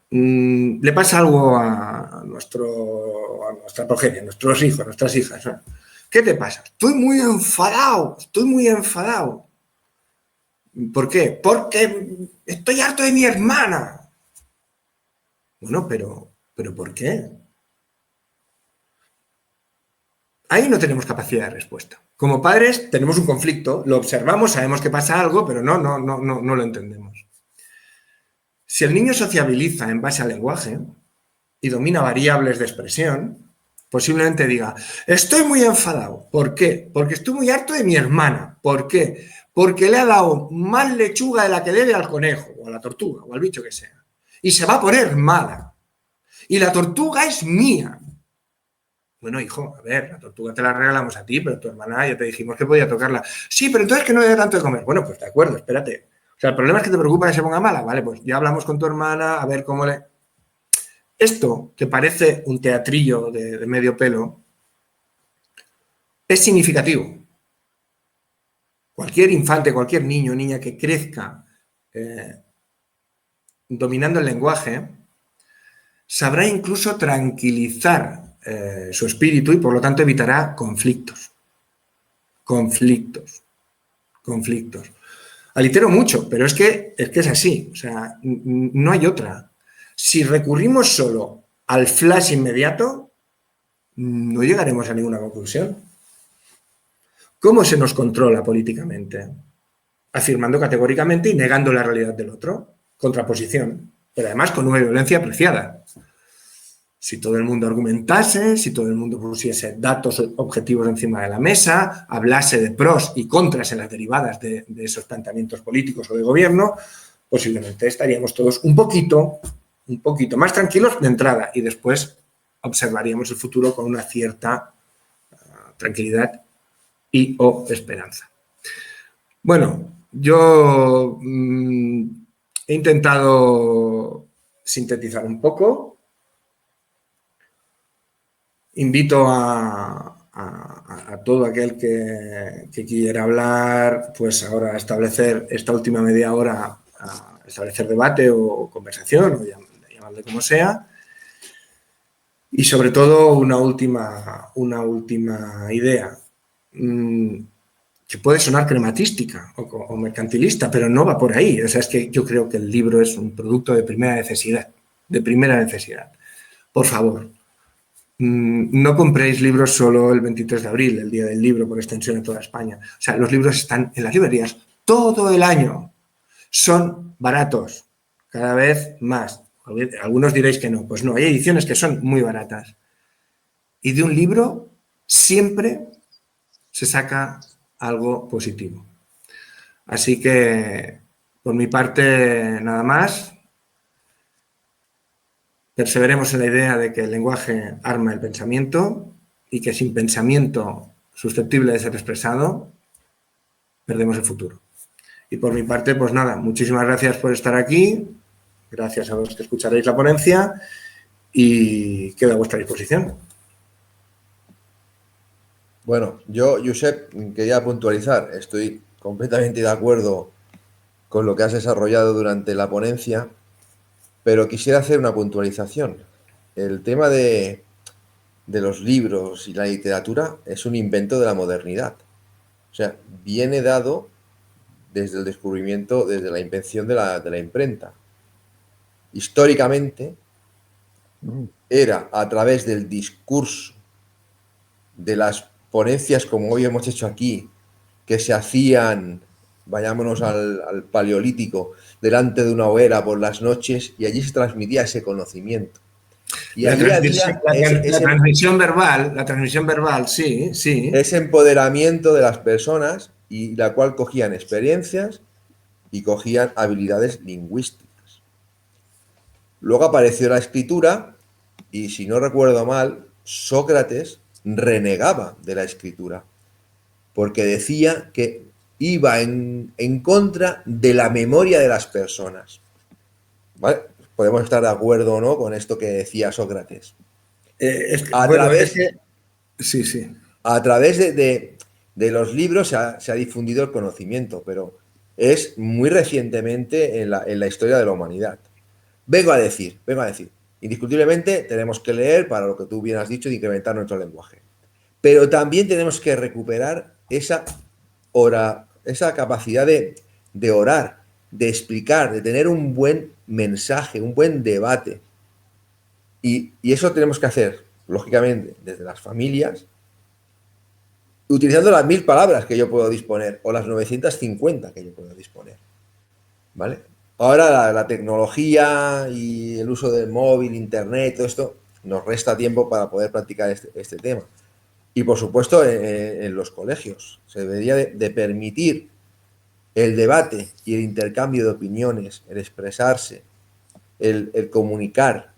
Le pasa algo a nuestra progenie, a nuestros hijos, a nuestras hijas. ¿No? ¿Qué te pasa? Estoy muy enfadado. ¿Por qué? Porque estoy harto de mi hermana. Bueno, pero ¿por qué? Ahí no tenemos capacidad de respuesta. Como padres tenemos un conflicto, lo observamos, sabemos que pasa algo, pero no lo entendemos. Si el niño sociabiliza en base al lenguaje y domina variables de expresión, posiblemente diga, estoy muy enfadado. ¿Por qué? Porque estoy muy harto de mi hermana. ¿Por qué? Porque le ha dado más lechuga de la que debe al conejo, o a la tortuga, o al bicho que sea. Y se va a poner mala. Y la tortuga es mía. Bueno, hijo, a ver, la tortuga te la regalamos a ti, pero tu hermana ya te dijimos que podía tocarla. Sí, pero entonces que no le dé tanto de comer. Bueno, pues de acuerdo, espérate. O sea, el problema es que te preocupa que se ponga mala. Vale, pues ya hablamos con tu hermana, a ver cómo le... Esto, que parece un teatrillo de medio pelo, es significativo. Cualquier infante, cualquier niño o niña que crezca dominando el lenguaje, sabrá incluso tranquilizar su espíritu y por lo tanto evitará conflictos. Alitero mucho, pero es que es así, o sea, no hay otra. Si recurrimos solo al flash inmediato, no llegaremos a ninguna conclusión. ¿Cómo se nos controla políticamente? Afirmando categóricamente y negando la realidad del otro. Contraposición. pero además con una violencia apreciada. Si todo el mundo argumentase, si todo el mundo pusiese datos objetivos encima de la mesa, hablase de pros y contras en las derivadas de esos planteamientos políticos o de gobierno, posiblemente estaríamos todos un poquito más tranquilos de entrada y después observaríamos el futuro con una cierta tranquilidad y o esperanza. Bueno, yo he intentado sintetizar un poco. Invito a todo aquel que quiera hablar, pues ahora a establecer esta última media hora, a establecer debate o conversación, o llamarle como sea. Y sobre todo una última idea, que puede sonar crematística o mercantilista, pero no va por ahí. O sea, es que yo creo que el libro es un producto de primera necesidad, Por favor, no compréis libros solo el 23 de abril, el Día del Libro, por extensión en toda España. O sea, los libros están en las librerías todo el año. Son baratos, cada vez más. Algunos diréis que no. Pues no, hay ediciones que son muy baratas. Y de un libro siempre se saca algo positivo. Así que, por mi parte, nada más. Perseveremos en la idea de que el lenguaje arma el pensamiento y que sin pensamiento susceptible de ser expresado, perdemos el futuro. Y por mi parte, pues nada, muchísimas gracias por estar aquí, gracias a los que escucharéis la ponencia y quedo a vuestra disposición. Bueno, yo, Josep, quería puntualizar, estoy completamente de acuerdo con lo que has desarrollado durante la ponencia, pero quisiera hacer una puntualización. El tema de los libros y la literatura es un invento de la modernidad. O sea, viene dado desde el descubrimiento, desde la invención de la imprenta. Históricamente, era a través del discurso, de las ponencias como hoy hemos hecho aquí, que se hacían, vayámonos al Paleolítico, delante de una hoguera por las noches, y allí se transmitía ese conocimiento. Y allí había la transmisión verbal, sí. Ese empoderamiento de las personas, y la cual cogían experiencias y cogían habilidades lingüísticas. Luego apareció la escritura y, si no recuerdo mal, Sócrates renegaba de la escritura porque decía que iba en contra de la memoria de las personas. ¿Vale? Podemos estar de acuerdo o no con esto que decía Sócrates. A través de los libros se ha difundido el conocimiento, pero es muy recientemente en la historia de la humanidad. Vengo a decir, indiscutiblemente tenemos que leer para lo que tú bien has dicho de incrementar nuestro lenguaje. Pero también tenemos que recuperar esa capacidad de orar, de explicar, de tener un buen mensaje, un buen debate. Y eso tenemos que hacer, lógicamente, desde las familias, utilizando las 1000 palabras que yo puedo disponer, o las 950 que yo puedo disponer. ¿Vale? Ahora la tecnología y el uso del móvil, internet, todo esto, nos resta tiempo para poder practicar este tema. Y por supuesto, en los colegios se debería de permitir el debate y el intercambio de opiniones, el expresarse, el comunicar,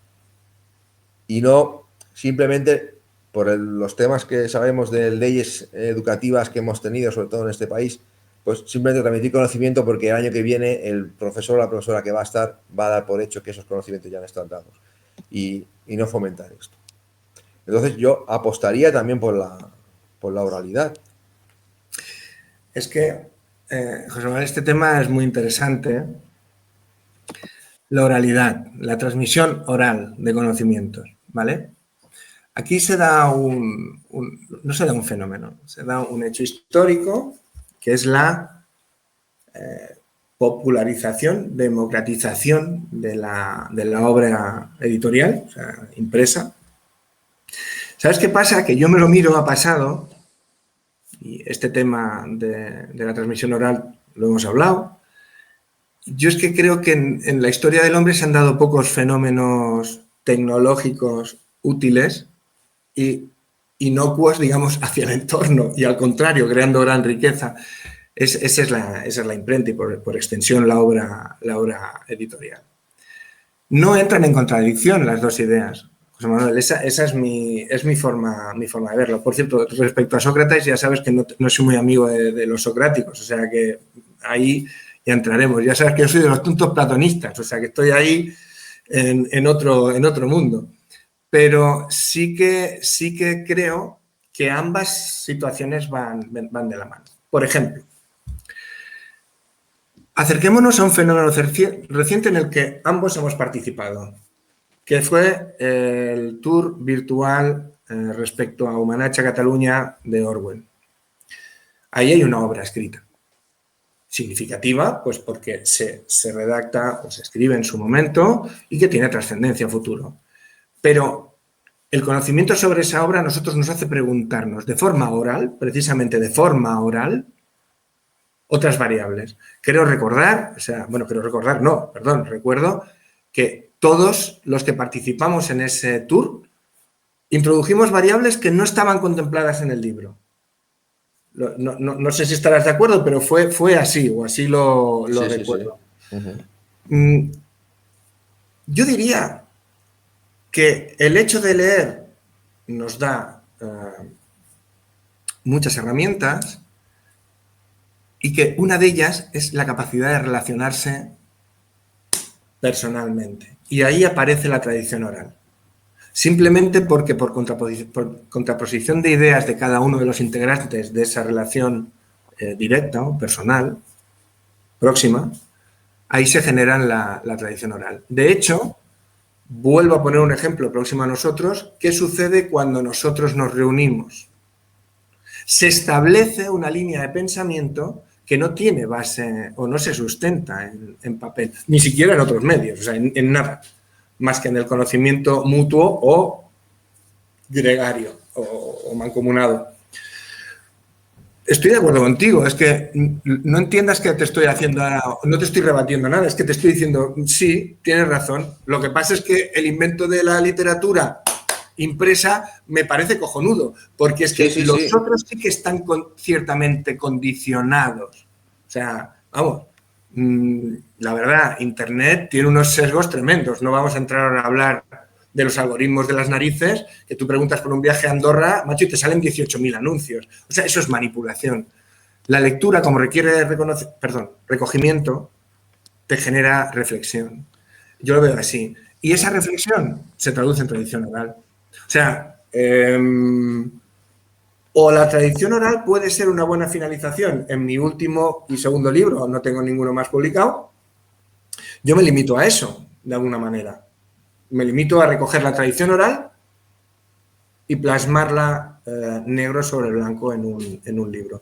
y no simplemente por los temas que sabemos de leyes educativas que hemos tenido, sobre todo en este país, pues simplemente transmitir conocimiento porque el año que viene el profesor o la profesora que va a estar va a dar por hecho que esos conocimientos ya han estado dados, y no fomentar esto. Entonces yo apostaría también por la oralidad. Es que, José Manuel, este tema es muy interesante. La oralidad, la transmisión oral de conocimientos, ¿vale? Aquí se da no se da un fenómeno, se da un hecho histórico que es la popularización, democratización de la obra editorial, o sea, impresa. ¿Sabes qué pasa? Que yo me lo miro a pasado, y este tema de la transmisión oral lo hemos hablado, yo es que creo que en la historia del hombre se han dado pocos fenómenos tecnológicos útiles y inocuos, digamos, hacia el entorno y al contrario, creando gran riqueza. Esa es la imprenta y por extensión la obra editorial. No entran en contradicción las dos ideas, José Manuel, esa es mi forma de verlo. Por cierto, respecto a Sócrates, ya sabes que no soy muy amigo de los socráticos, o sea que ahí ya entraremos. Ya sabes que yo soy de los tontos platonistas, o sea que estoy ahí en otro mundo. Pero sí que creo que ambas situaciones van de la mano. Por ejemplo, acerquémonos a un fenómeno reciente en el que ambos hemos participado, que fue el tour virtual respecto a Humanatge Catalunya de Orwell. Ahí hay una obra escrita, significativa, pues porque se redacta o se escribe en su momento y que tiene trascendencia futuro. Pero el conocimiento sobre esa obra a nosotros nos hace preguntarnos de forma oral, precisamente de forma oral, otras variables. Recuerdo que todos los que participamos en ese tour introdujimos variables que no estaban contempladas en el libro. No sé si estarás de acuerdo, pero fue así, o así lo recuerdo. Sí. Uh-huh. Yo diría que el hecho de leer nos da muchas herramientas y que una de ellas es la capacidad de relacionarse personalmente. Y ahí aparece la tradición oral. Simplemente porque por contraposición de ideas de cada uno de los integrantes de esa relación directa o personal, próxima, ahí se genera la tradición oral. De hecho, vuelvo a poner un ejemplo próximo a nosotros. ¿Qué sucede cuando nosotros nos reunimos? Se establece una línea de pensamiento que no tiene base o no se sustenta en papel, ni siquiera en otros medios, o sea, en nada, más que en el conocimiento mutuo o gregario o mancomunado. Estoy de acuerdo contigo, es que no entiendas que te estoy haciendo ahora, no te estoy rebatiendo nada, es que te estoy diciendo, sí, tienes razón. Lo que pasa es que el invento de la literatura impresa me parece cojonudo, porque es que los otros sí que están ciertamente condicionados. O sea, vamos, la verdad, Internet tiene unos sesgos tremendos. No vamos a entrar ahora a hablar de los algoritmos de las narices, que tú preguntas por un viaje a Andorra, macho, y te salen 18.000 anuncios. O sea, eso es manipulación. La lectura, como requiere recogimiento, te genera reflexión. Yo lo veo así. Y esa reflexión se traduce en tradición oral. O sea, o la tradición oral puede ser una buena finalización. En mi último y segundo libro, no tengo ninguno más publicado, yo me limito a eso, de alguna manera. Me limito a recoger la tradición oral y plasmarla negro sobre blanco en un libro.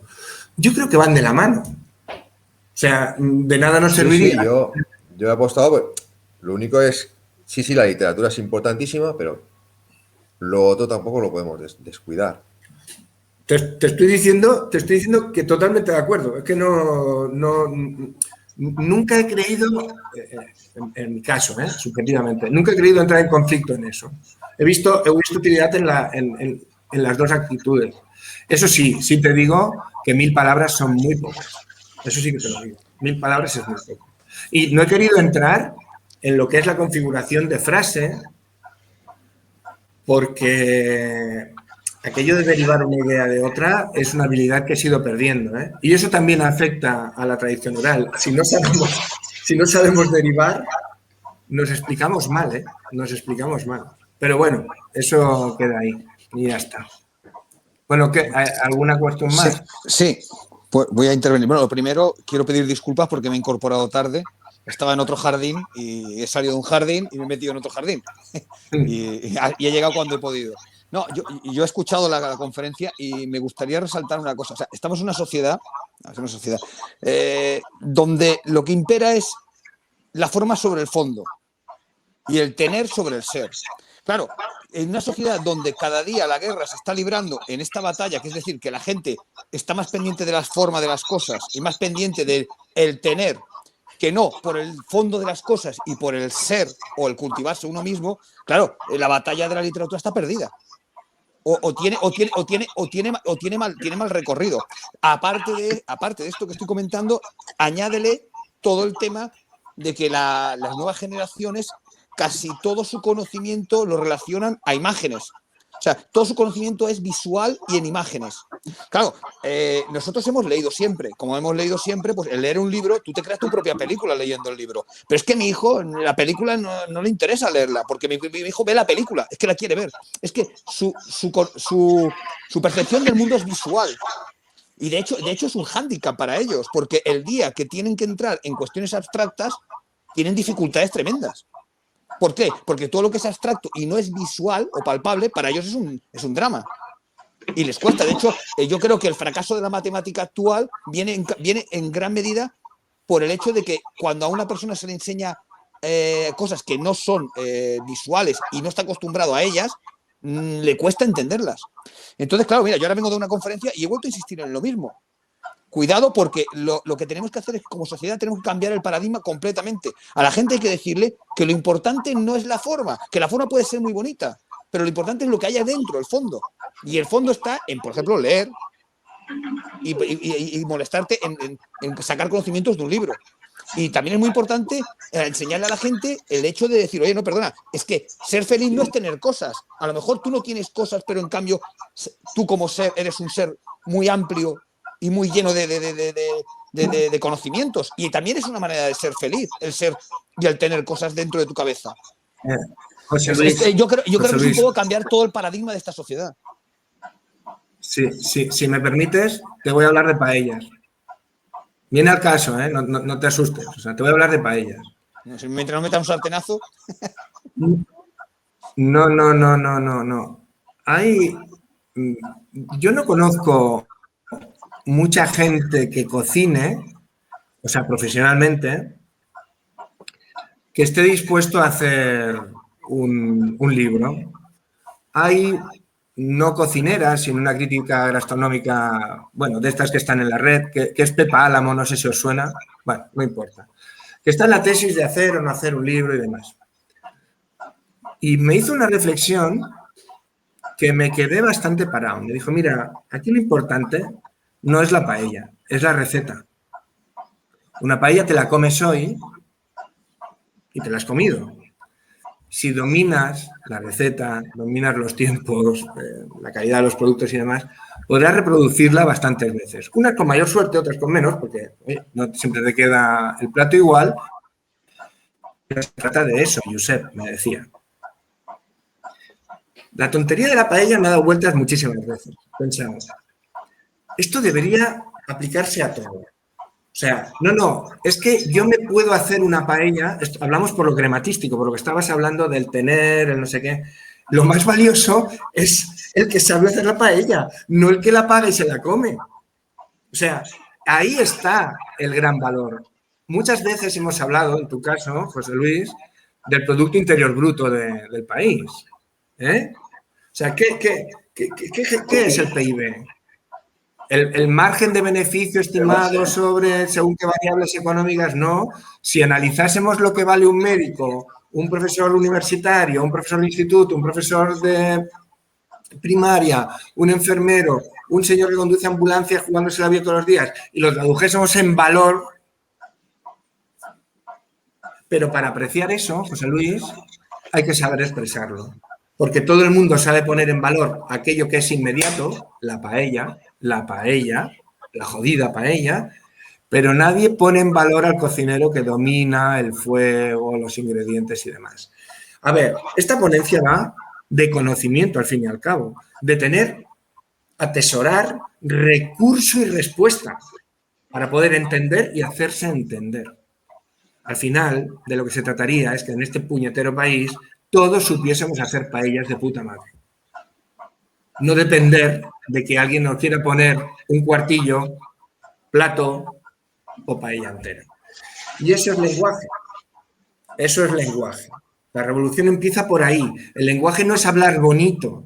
Yo creo que van de la mano. O sea, de nada nos serviría. Sí, yo he apostado, pues, lo único es, sí, la literatura es importantísima, pero lo otro tampoco lo podemos descuidar. Te estoy diciendo que totalmente de acuerdo. Es que nunca he creído, en mi caso, subjetivamente, nunca he creído entrar en conflicto en eso. He visto utilidad en las dos actitudes. Eso sí te digo que 1000 palabras son muy pocas. Eso sí que te lo digo. 1000 palabras es muy poco. Y no he querido entrar en lo que es la configuración de frase, porque aquello de derivar una idea de otra es una habilidad que he ido perdiendo, ¿eh? Y eso también afecta a la tradición oral. Si no sabemos derivar, nos explicamos mal, ¿eh? Nos explicamos mal. Pero bueno, eso queda ahí y ya está. Bueno, ¿alguna cuestión más? Sí, pues voy a intervenir. Bueno, lo primero, quiero pedir disculpas porque me he incorporado tarde. Estaba en otro jardín y he salido de un jardín y me he metido en otro jardín. y he llegado cuando he podido. No, yo he escuchado la conferencia y me gustaría resaltar una cosa. O sea, estamos en una sociedad donde lo que impera es la forma sobre el fondo y el tener sobre el ser. Claro, en una sociedad donde cada día la guerra se está librando en esta batalla, que es decir, que la gente está más pendiente de la forma de las cosas y más pendiente del tener que no por el fondo de las cosas y por el ser o el cultivarse uno mismo, claro, la batalla de la literatura está perdida. Tiene mal recorrido. Aparte de esto que estoy comentando, añádele todo el tema de que las nuevas generaciones casi todo su conocimiento lo relacionan a imágenes. O sea, todo su conocimiento es visual y en imágenes. Claro, nosotros hemos leído siempre, como hemos leído siempre, pues el leer un libro, tú te creas tu propia película leyendo el libro. Pero es que mi hijo, la película no le interesa leerla, porque mi hijo ve la película, es que la quiere ver. Es que su percepción del mundo es visual. Y de hecho es un hándicap para ellos, porque el día que tienen que entrar en cuestiones abstractas, tienen dificultades tremendas. ¿Por qué? Porque todo lo que es abstracto y no es visual o palpable, para ellos es un drama. Y les cuesta. De hecho, yo creo que el fracaso de la matemática actual viene en gran medida por el hecho de que cuando a una persona se le enseña cosas que no son visuales y no está acostumbrado a ellas, le cuesta entenderlas. Entonces, claro, mira, yo ahora vengo de una conferencia y he vuelto a insistir en lo mismo. Cuidado, porque lo que tenemos que hacer es que como sociedad tenemos que cambiar el paradigma completamente. A la gente hay que decirle que lo importante no es la forma, que la forma puede ser muy bonita, pero lo importante es lo que haya dentro, el fondo. Y el fondo está en, por ejemplo, leer y molestarte en sacar conocimientos de un libro. Y también es muy importante enseñarle a la gente el hecho de decir, oye, no, perdona, es que ser feliz no es tener cosas. A lo mejor tú no tienes cosas, pero en cambio tú como ser eres un ser muy amplio y muy lleno de conocimientos. Y también es una manera de ser feliz, el ser y el tener cosas dentro de tu cabeza. José Luis, yo creo que es un Luis, poco cambiar todo el paradigma de esta sociedad. Sí, si me permites, te voy a hablar de paellas. Viene al caso, ¿eh? No te asustes. O sea, te voy a hablar de paellas. Mientras no metan un sartenazo. No. Yo no conozco mucha gente que cocine, o sea, profesionalmente, que esté dispuesto a hacer un libro. Hay no cocineras, sino una crítica gastronómica, bueno, de estas que están en la red, que es Pepa Álamo, no sé si os suena, bueno, no importa, que está en la tesis de hacer o no hacer un libro y demás. Y me hizo una reflexión que me quedé bastante parado. Me dijo, mira, aquí lo importante no es la paella, es la receta. Una paella te la comes hoy y te la has comido. Si dominas la receta, dominas los tiempos, la calidad de los productos y demás, podrás reproducirla bastantes veces. Unas con mayor suerte, otras con menos, porque no siempre te queda el plato igual. Pero se trata de eso, Josep me decía. La tontería de la paella me ha dado vueltas muchísimas veces. Pensamos, esto debería aplicarse a todo. O sea, no, es que yo me puedo hacer una paella, hablamos por lo crematístico, por lo que estabas hablando del tener, el no sé qué. Lo más valioso es el que sabe hacer la paella, no el que la paga y se la come. O sea, ahí está el gran valor. Muchas veces hemos hablado, en tu caso, José Luis, del Producto Interior Bruto del país. O sea, ¿qué es el PIB? El margen de beneficio estimado sobre según qué variables económicas, no. Si analizásemos lo que vale un médico, un profesor universitario, un profesor de instituto, un profesor de primaria, un enfermero, un señor que conduce ambulancias jugándose la vida todos los días y lo tradujésemos en valor. Pero para apreciar eso, José Luis, hay que saber expresarlo. Porque todo el mundo sabe poner en valor aquello que es inmediato, la paella, la jodida paella, pero nadie pone en valor al cocinero que domina el fuego, los ingredientes y demás. A ver, esta ponencia va de conocimiento, al fin y al cabo, de atesorar recurso y respuesta para poder entender y hacerse entender. Al final, de lo que se trataría es que en este puñetero país todos supiésemos hacer paellas de puta madre. No depender de que alguien nos quiera poner un cuartillo, plato o paella entera. Y eso es lenguaje. Eso es lenguaje. La revolución empieza por ahí. El lenguaje no es hablar bonito,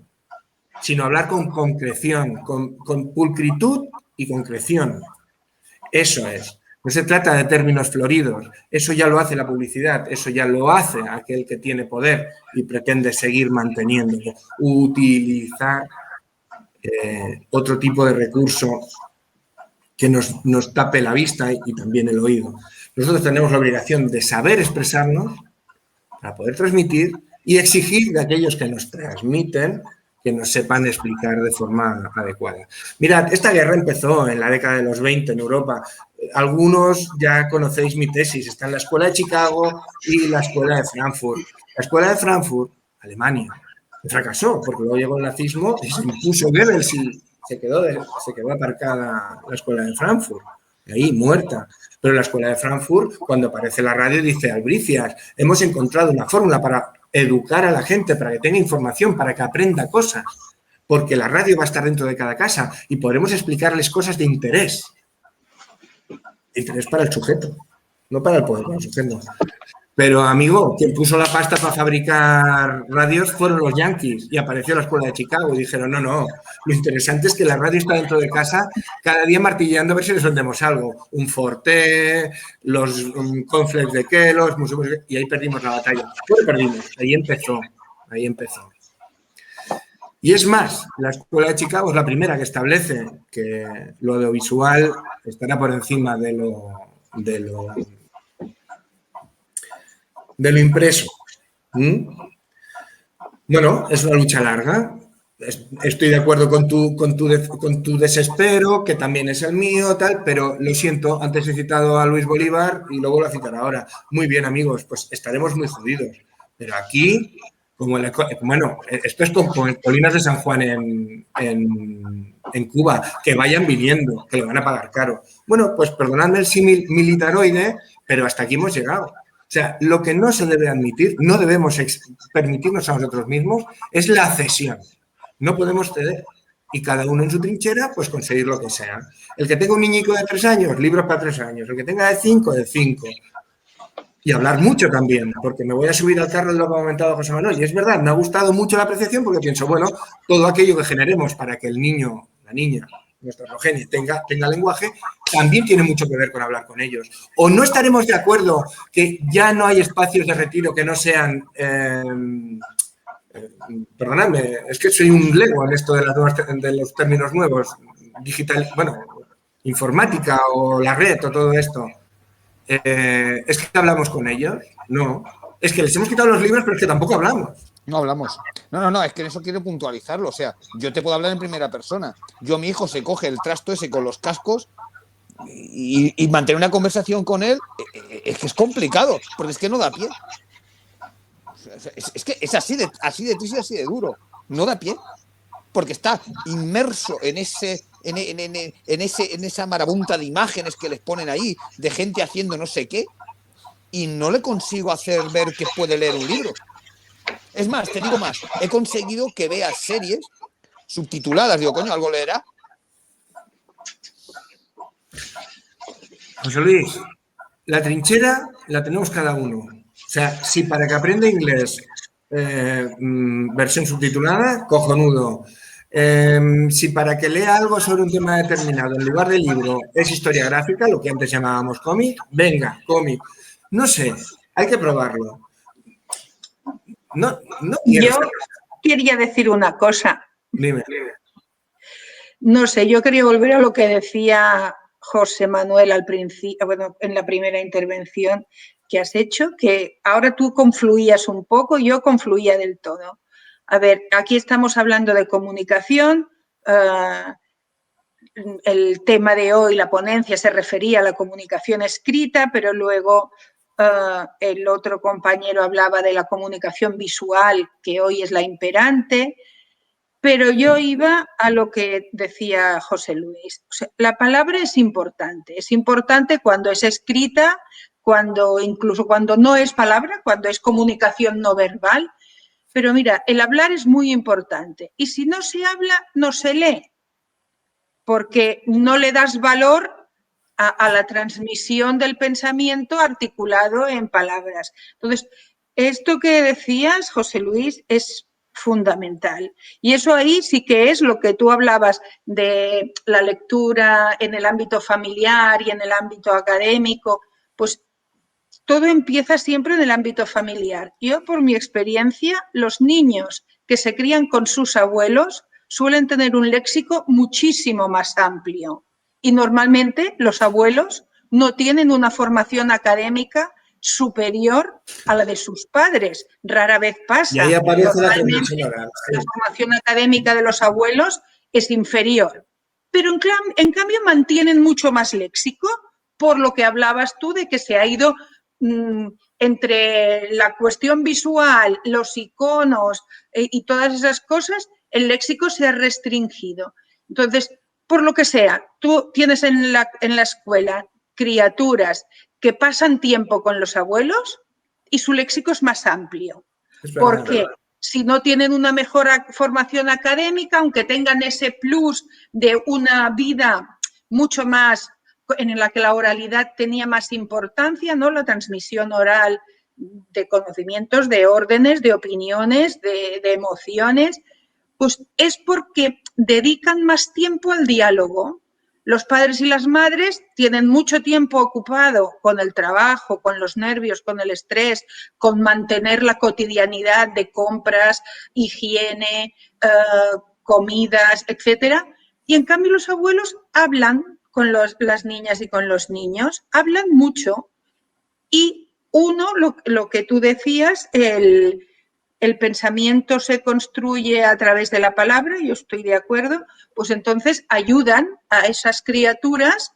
sino hablar con concreción, con pulcritud y concreción. Eso es. No se trata de términos floridos, eso ya lo hace la publicidad, eso ya lo hace aquel que tiene poder y pretende seguir manteniéndolo. Utilizar otro tipo de recurso que nos tape la vista y también el oído. Nosotros tenemos la obligación de saber expresarnos para poder transmitir y exigir de aquellos que nos transmiten que nos sepan explicar de forma adecuada. Mirad, esta guerra empezó en la década de los 20 en Europa. Algunos ya conocéis mi tesis, está en la Escuela de Chicago y la Escuela de Frankfurt. La Escuela de Frankfurt, Alemania, fracasó porque luego llegó el nazismo y se impuso Goebbels y se quedó aparcada la Escuela de Frankfurt, ahí muerta. Pero la Escuela de Frankfurt, cuando aparece la radio, dice: Albricias, hemos encontrado una fórmula para educar a la gente, para que tenga información, para que aprenda cosas, porque la radio va a estar dentro de cada casa y podremos explicarles cosas de interés para el sujeto, no para el poder, para el sujeto. Pero, amigo, quien puso la pasta para fabricar radios fueron los yanquis y apareció la Escuela de Chicago y dijeron: no, lo interesante es que la radio está dentro de casa cada día martilleando a ver si les vendemos algo. Un Forte, los cornflakes de Kellogg's, y ahí perdimos la batalla. Pues perdimos, ahí empezó. Y es más, la Escuela de Chicago es la primera que establece que lo audiovisual estará por encima de lo impreso. Bueno, es una lucha larga. Estoy de acuerdo con tu desespero, que también es el mío, tal, pero lo siento, antes he citado a Luis Bolívar y lo vuelvo a citar ahora. Muy bien, amigos, pues estaremos muy jodidos. Pero aquí, bueno, esto es como en Colinas de San Juan en Cuba, que vayan viniendo, que le van a pagar caro. Bueno, pues perdonadme el símil militaroide, pero hasta aquí hemos llegado. O sea, lo que no se debe admitir, no debemos permitirnos a nosotros mismos, es la cesión. No podemos ceder. Y cada uno en su trinchera, pues conseguir lo que sea. El que tenga un niñico de 3 años, libros para 3 años. El que tenga de 5, de 5. Y hablar mucho también, porque me voy a subir al carro de lo que ha comentado José Manuel. Y es verdad, me ha gustado mucho la apreciación porque pienso, bueno, todo aquello que generemos para que el niño, la niña, nuestra progenie tenga lenguaje, también tiene mucho que ver con hablar con ellos. O no estaremos de acuerdo que ya no hay espacios de retiro que no sean... perdonadme, es que soy un lego en esto de los términos nuevos, digital, bueno, informática o la red o todo esto. ¿Es que hablamos con ellos? No. Es que les hemos quitado los libros, pero es que tampoco hablamos. No hablamos. No, es que en eso quiero puntualizarlo. O sea, yo te puedo hablar en primera persona. Mi hijo se coge el trasto ese con los cascos y mantener una conversación con él es que es complicado, porque es que no da pie. Es que es así de triste y así de duro. No da pie, porque está inmerso en esa marabunta de imágenes que les ponen ahí, de gente haciendo no sé qué, y no le consigo hacer ver que puede leer un libro. Es más, te digo más, he conseguido que vea series subtituladas. Digo, coño, ¿algo leerá? José Luis, la trinchera la tenemos cada uno. O sea, si para que aprenda inglés versión subtitulada, cojonudo. Si para que lea algo sobre un tema determinado, en lugar de libro, es historia gráfica, lo que antes llamábamos cómic, venga, cómic. No sé, hay que probarlo. No yo quería decir una cosa. Dime. No sé, yo quería volver a lo que decía José Manuel al principio, bueno, en la primera intervención que has hecho, que ahora tú confluías un poco, yo confluía del todo. A ver, aquí estamos hablando de comunicación, el tema de hoy, la ponencia, se refería a la comunicación escrita, pero luego el otro compañero hablaba de la comunicación visual, que hoy es la imperante, pero yo iba a lo que decía José Luis. O sea, la palabra es importante cuando es escrita, incluso cuando no es palabra, cuando es comunicación no verbal. Pero mira, el hablar es muy importante y si no se habla, no se lee, porque no le das valor a la transmisión del pensamiento articulado en palabras. Entonces, esto que decías, José Luis, es fundamental. Y eso ahí sí que es lo que tú hablabas de la lectura en el ámbito familiar y en el ámbito académico, pues todo empieza siempre en el ámbito familiar. Yo, por mi experiencia, los niños que se crían con sus abuelos suelen tener un léxico muchísimo más amplio. Y normalmente los abuelos no tienen una formación académica superior a la de sus padres. Rara vez pasa. Y ahí aparece la Normalmente transmisión oral. la formación académica de los abuelos es inferior. Pero en cambio mantienen mucho más léxico, por lo que hablabas tú de que se ha ido entre la cuestión visual, los iconos y todas esas cosas, el léxico se ha restringido. Entonces, por lo que sea, tú tienes en la escuela criaturas que pasan tiempo con los abuelos y su léxico es más amplio. Porque si no tienen una mejor formación académica, aunque tengan ese plus de una vida mucho más en la que la oralidad tenía más importancia, ¿no? La transmisión oral de conocimientos, de órdenes, de opiniones, de emociones, pues es porque dedican más tiempo al diálogo. Los padres y las madres tienen mucho tiempo ocupado con el trabajo, con los nervios, con el estrés, con mantener la cotidianidad de compras, higiene, comidas, etcétera. Y en cambio los abuelos hablan con las niñas y con los niños, hablan mucho. Y uno, lo que tú decías, el pensamiento se construye a través de la palabra, yo estoy de acuerdo, pues entonces ayudan a esas criaturas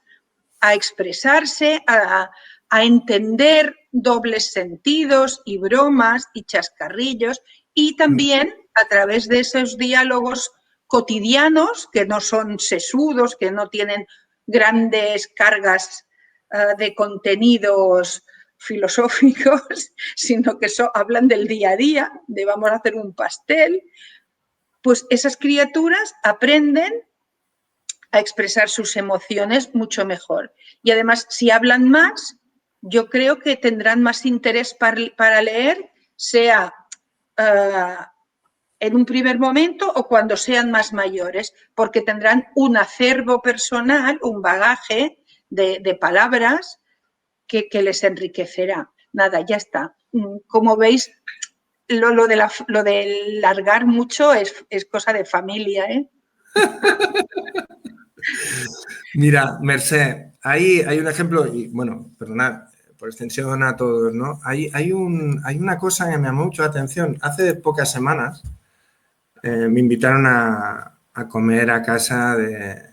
a expresarse, a entender dobles sentidos y bromas y chascarrillos, y también a través de esos diálogos cotidianos que no son sesudos, que no tienen grandes cargas de contenidos filosóficos, sino que hablan del día a día, de vamos a hacer un pastel, pues esas criaturas aprenden a expresar sus emociones mucho mejor. Y además, si hablan más, yo creo que tendrán más interés para leer, sea en un primer momento o cuando sean más mayores, porque tendrán un acervo personal, un bagaje de palabras que les enriquecerá. Nada, ya está. Como veis, lo de largar mucho es cosa de familia, ¿eh? Mira, Mercè, hay un ejemplo, y bueno, perdonad, por extensión a todos, ¿no? Hay una cosa que me llamó mucho la atención. Hace pocas semanas me invitaron a comer a casa de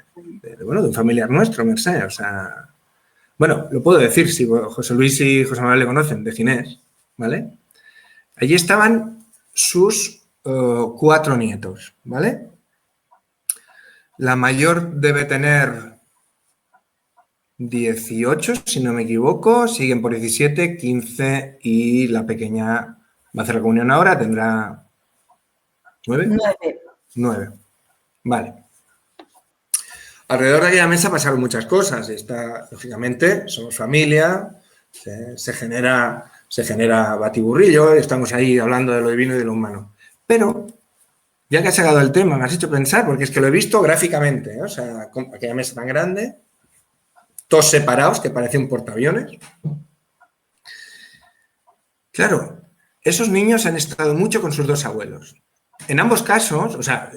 un familiar nuestro, Mercè. O sea, bueno, lo puedo decir, si José Luis y José Manuel le conocen, de Ginés, ¿vale? Allí estaban sus 4 nietos, ¿vale? La mayor debe tener 18, si no me equivoco, siguen por 17, 15 y la pequeña va a hacer la comunión ahora, tendrá 9. 9. Vale. Alrededor de aquella mesa pasaron muchas cosas. Lógicamente, somos familia, se genera batiburrillo, estamos ahí hablando de lo divino y de lo humano. Pero, ya que has sacado el tema, me has hecho pensar, porque es que lo he visto gráficamente, ¿eh? O sea, aquella mesa tan grande, todos separados, que parece un portaaviones. Claro, esos niños han estado mucho con sus 2 abuelos. En ambos casos, o sea,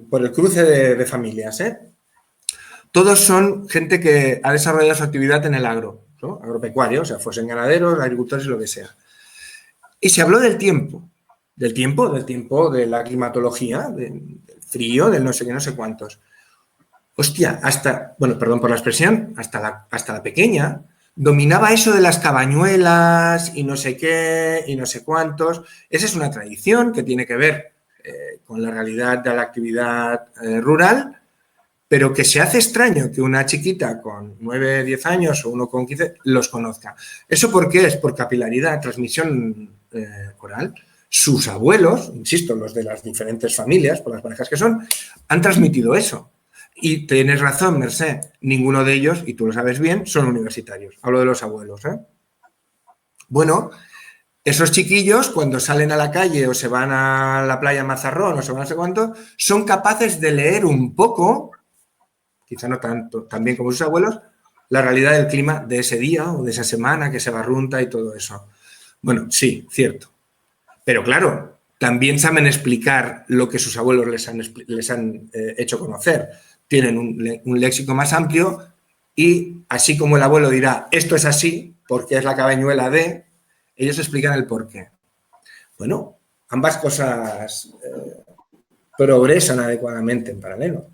por el cruce de familias, todos son gente que ha desarrollado su actividad en el agro, ¿no? Agropecuario, o sea, fuesen ganaderos, agricultores, lo que sea. Y se habló del tiempo, de la climatología, del frío, del no sé qué, no sé cuántos. Hostia, perdón por la expresión, hasta la pequeña dominaba eso de las cabañuelas y no sé qué y no sé cuántos. Esa es una tradición que tiene que ver con la realidad de la actividad rural, pero que se hace extraño que una chiquita con 9, 10 años o uno con 15 los conozca. ¿Eso por qué es? Por capilaridad, transmisión oral. Sus abuelos, insisto, los de las diferentes familias, por las parejas que son, han transmitido eso. Y tienes razón, Mercè, ninguno de ellos, y tú lo sabes bien, son universitarios. Hablo de los abuelos, ¿eh? Bueno, esos chiquillos, cuando salen a la calle o se van a la playa Mazarrón o se van a no sé cuánto, son capaces de leer un poco, quizá no tanto, tan bien como sus abuelos, la realidad del clima de ese día o de esa semana que se barrunta y todo eso. Bueno, sí, cierto. Pero claro, también saben explicar lo que sus abuelos les han hecho conocer. Tienen un léxico más amplio y así como el abuelo dirá, esto es así porque es la cabañuela de, ellos explican el porqué. Bueno, ambas cosas progresan adecuadamente en paralelo.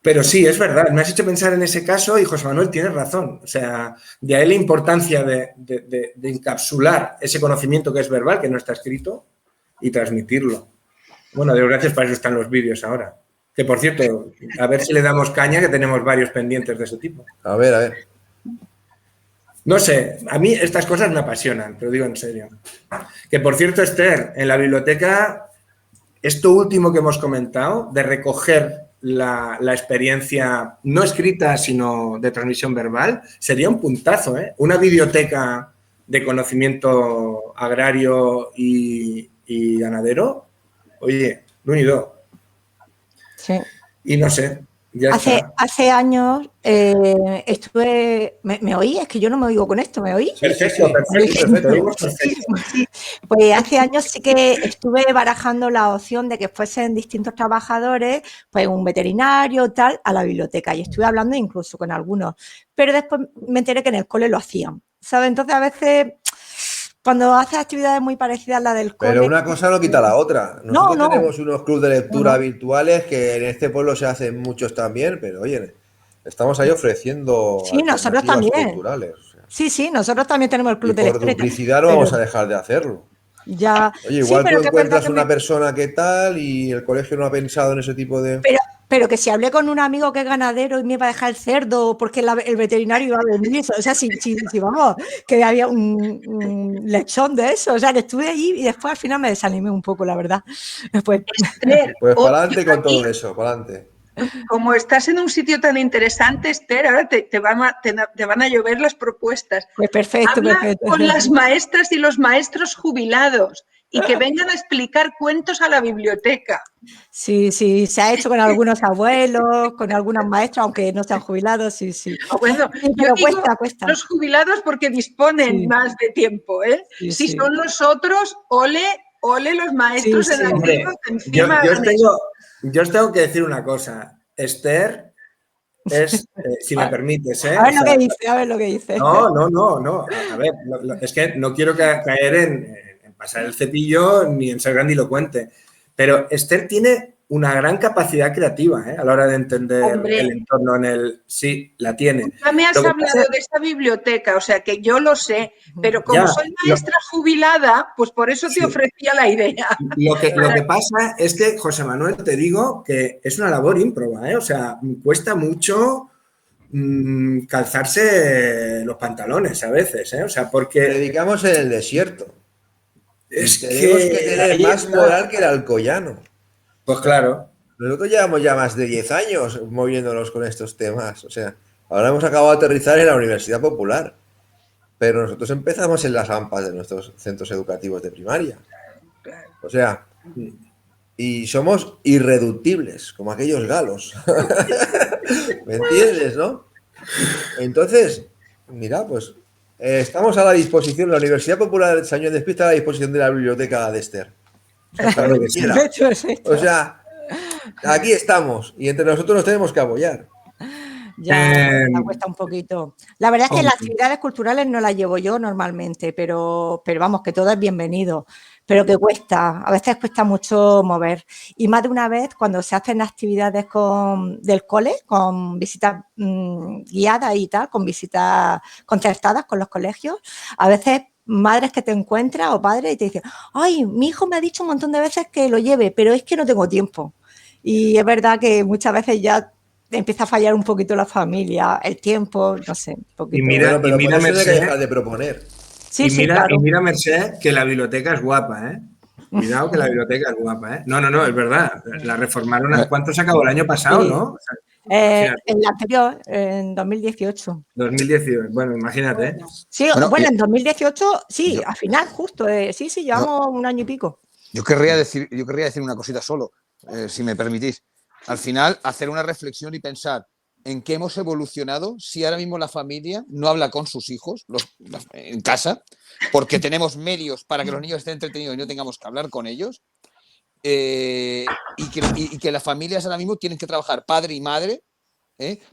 Pero sí, es verdad, me has hecho pensar en ese caso y José Manuel tiene razón. O sea, de ahí la importancia de encapsular ese conocimiento que es verbal, que no está escrito, y transmitirlo. Bueno, Dios gracias, para eso están los vídeos ahora. Que, por cierto, a ver si le damos caña, que tenemos varios pendientes de ese tipo. A ver. No sé, a mí estas cosas me apasionan, pero digo en serio. Que, por cierto, Esther, en la biblioteca, esto último que hemos comentado, de recoger la experiencia no escrita, sino de transmisión verbal, sería un puntazo, ¿eh? Una biblioteca de conocimiento agrario y ganadero, oye, lo unido. Sí. Y no sé, ya está. Hace años estuve... ¿Me oí? Es que yo no me oigo con esto, ¿me oí? Perfecto. Sí. Pues hace años sí que estuve barajando la opción de que fuesen distintos trabajadores, pues un veterinario, tal, a la biblioteca. Y estuve hablando incluso con algunos. Pero después me enteré que en el cole lo hacían, ¿sabes? Entonces, a veces, cuando haces actividades muy parecidas a la del cole... Pero una cosa no quita la otra. Nosotros tenemos unos clubes de lectura virtuales que en este pueblo se hacen muchos también, pero oye, estamos ahí ofreciendo nosotros también. culturales. O sea, sí, nosotros también tenemos el club de lectura. Por duplicidad no vamos a dejar de hacerlo. Ya. Oye, igual tú encuentras una persona que tal y el colegio no ha pensado en ese tipo de... Pero que si hablé con un amigo que es ganadero y me iba a dejar el cerdo porque el veterinario iba a venir, o sea, si vamos, que había un lechón de eso, o sea, que estuve allí y después al final me desanimé un poco, la verdad. Pues para adelante con todo eso, para adelante. Como estás en un sitio tan interesante, Esther, ahora te van a llover las propuestas. Pues perfecto, Habla perfecto. con las maestras y los maestros jubilados y que vengan a explicar cuentos a la biblioteca. Sí, se ha hecho con algunos abuelos, con algunos maestros, aunque no sean jubilados, sí. Bueno, sí, pero cuesta. Los jubilados porque disponen más de tiempo, ¿eh? Si son los otros, ole los maestros en activo que encima... Yo os tengo que decir una cosa. Esther es, si me permites, ¿eh? A ver lo que dice. No. A ver, es que no quiero caer en pasar el cepillo ni en ser grandilocuente. Pero Esther tiene una gran capacidad creativa, ¿eh? A la hora de entender el entorno en el... Sí, la tiene. Ya me has hablado de esa biblioteca, o sea que yo lo sé, pero como soy maestra jubilada, pues por eso te ofrecía la idea. Lo que pasa es que, José Manuel, te digo que es una labor ímproba, ¿eh? O sea, cuesta mucho calzarse los pantalones a veces, ¿eh? O sea, porque... Predicamos en el desierto. Es tenemos que tener más moral que el alcoyano. Pues claro. Nosotros llevamos ya más de 10 años moviéndonos con estos temas. O sea, ahora hemos acabado de aterrizar en la Universidad Popular. Pero nosotros empezamos en las AMPAs de nuestros centros educativos de primaria. O sea, y somos irreductibles, como aquellos galos. ¿Me entiendes, no? Entonces, mira, pues estamos a la disposición, la Universidad Popular de San Joan Despí está a la disposición de la biblioteca de Esther. O sea, aquí estamos y entre nosotros nos tenemos que apoyar. Ya cuesta un poquito. La verdad es que las actividades culturales no las llevo yo normalmente, pero vamos, que todo es bienvenido. Pero que cuesta, a veces cuesta mucho mover. Y más de una vez, cuando se hacen actividades del cole, con visitas guiadas y tal, con visitas concertadas con los colegios, a veces madres que te encuentras o padres y te dicen, ay, mi hijo me ha dicho un montón de veces que lo lleve, pero es que no tengo tiempo. Y es verdad que muchas veces ya empieza a fallar un poquito la familia, el tiempo, no sé, un poquito. Y mira, pero mira por eso Merced, hay que dejar de proponer. Claro. Y mira, Merced, que la biblioteca es guapa, ¿eh? Cuidado que la biblioteca es guapa, ¿eh? No, es verdad. La reformaron. ¿Cuánto se acabó el año pasado, no? O sea, En la anterior, en 2018. 2018, bueno, imagínate. Sí, bueno, en 2018, sí, al final, justo. Sí, llevamos un año y pico. Yo querría decir una cosita solo, si me permitís. Al final, hacer una reflexión y pensar en qué hemos evolucionado si ahora mismo la familia no habla con sus hijos en casa, porque tenemos medios para que los niños estén entretenidos y no tengamos que hablar con ellos. Y que las familias ahora mismo tienen que trabajar padre y madre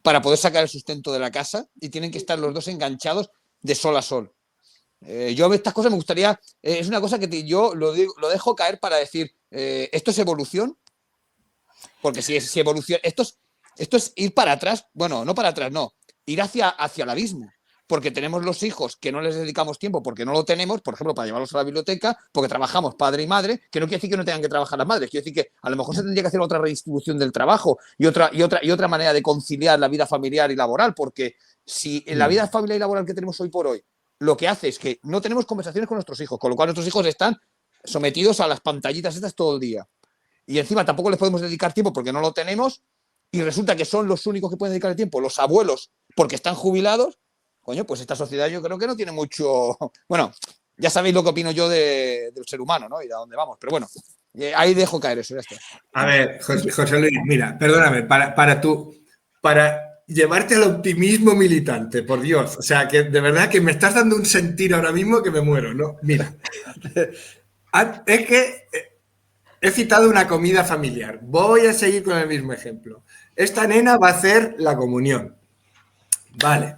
para poder sacar el sustento de la casa y tienen que estar los dos enganchados de sol a sol. Yo estas cosas me gustaría, es una cosa que yo lo dejo caer para decir, ¿esto es evolución? Porque si evolución, esto es ir para atrás, bueno, no para atrás, no, ir hacia el abismo. Porque tenemos los hijos que no les dedicamos tiempo porque no lo tenemos, por ejemplo, para llevarlos a la biblioteca, porque trabajamos padre y madre, que no quiere decir que no tengan que trabajar las madres, quiere decir que a lo mejor se tendría que hacer otra redistribución del trabajo y otra manera de conciliar la vida familiar y laboral, porque si en la vida familiar y laboral que tenemos hoy por hoy, lo que hace es que no tenemos conversaciones con nuestros hijos, con lo cual nuestros hijos están sometidos a las pantallitas estas todo el día. Y encima tampoco les podemos dedicar tiempo porque no lo tenemos y resulta que son los únicos que pueden dedicar el tiempo, los abuelos, porque están jubilados. Coño, pues esta sociedad yo creo que no tiene mucho... Bueno, ya sabéis lo que opino yo del ser humano, ¿no? Y de a dónde vamos. Pero bueno, ahí dejo caer eso, ya está. A ver, José Luis, mira, perdóname, para llevarte al optimismo militante, por Dios. O sea, que de verdad que me estás dando un sentir ahora mismo que me muero, ¿no? Mira, es que he citado una comida familiar. Voy a seguir con el mismo ejemplo. Esta nena va a hacer la comunión. Vale.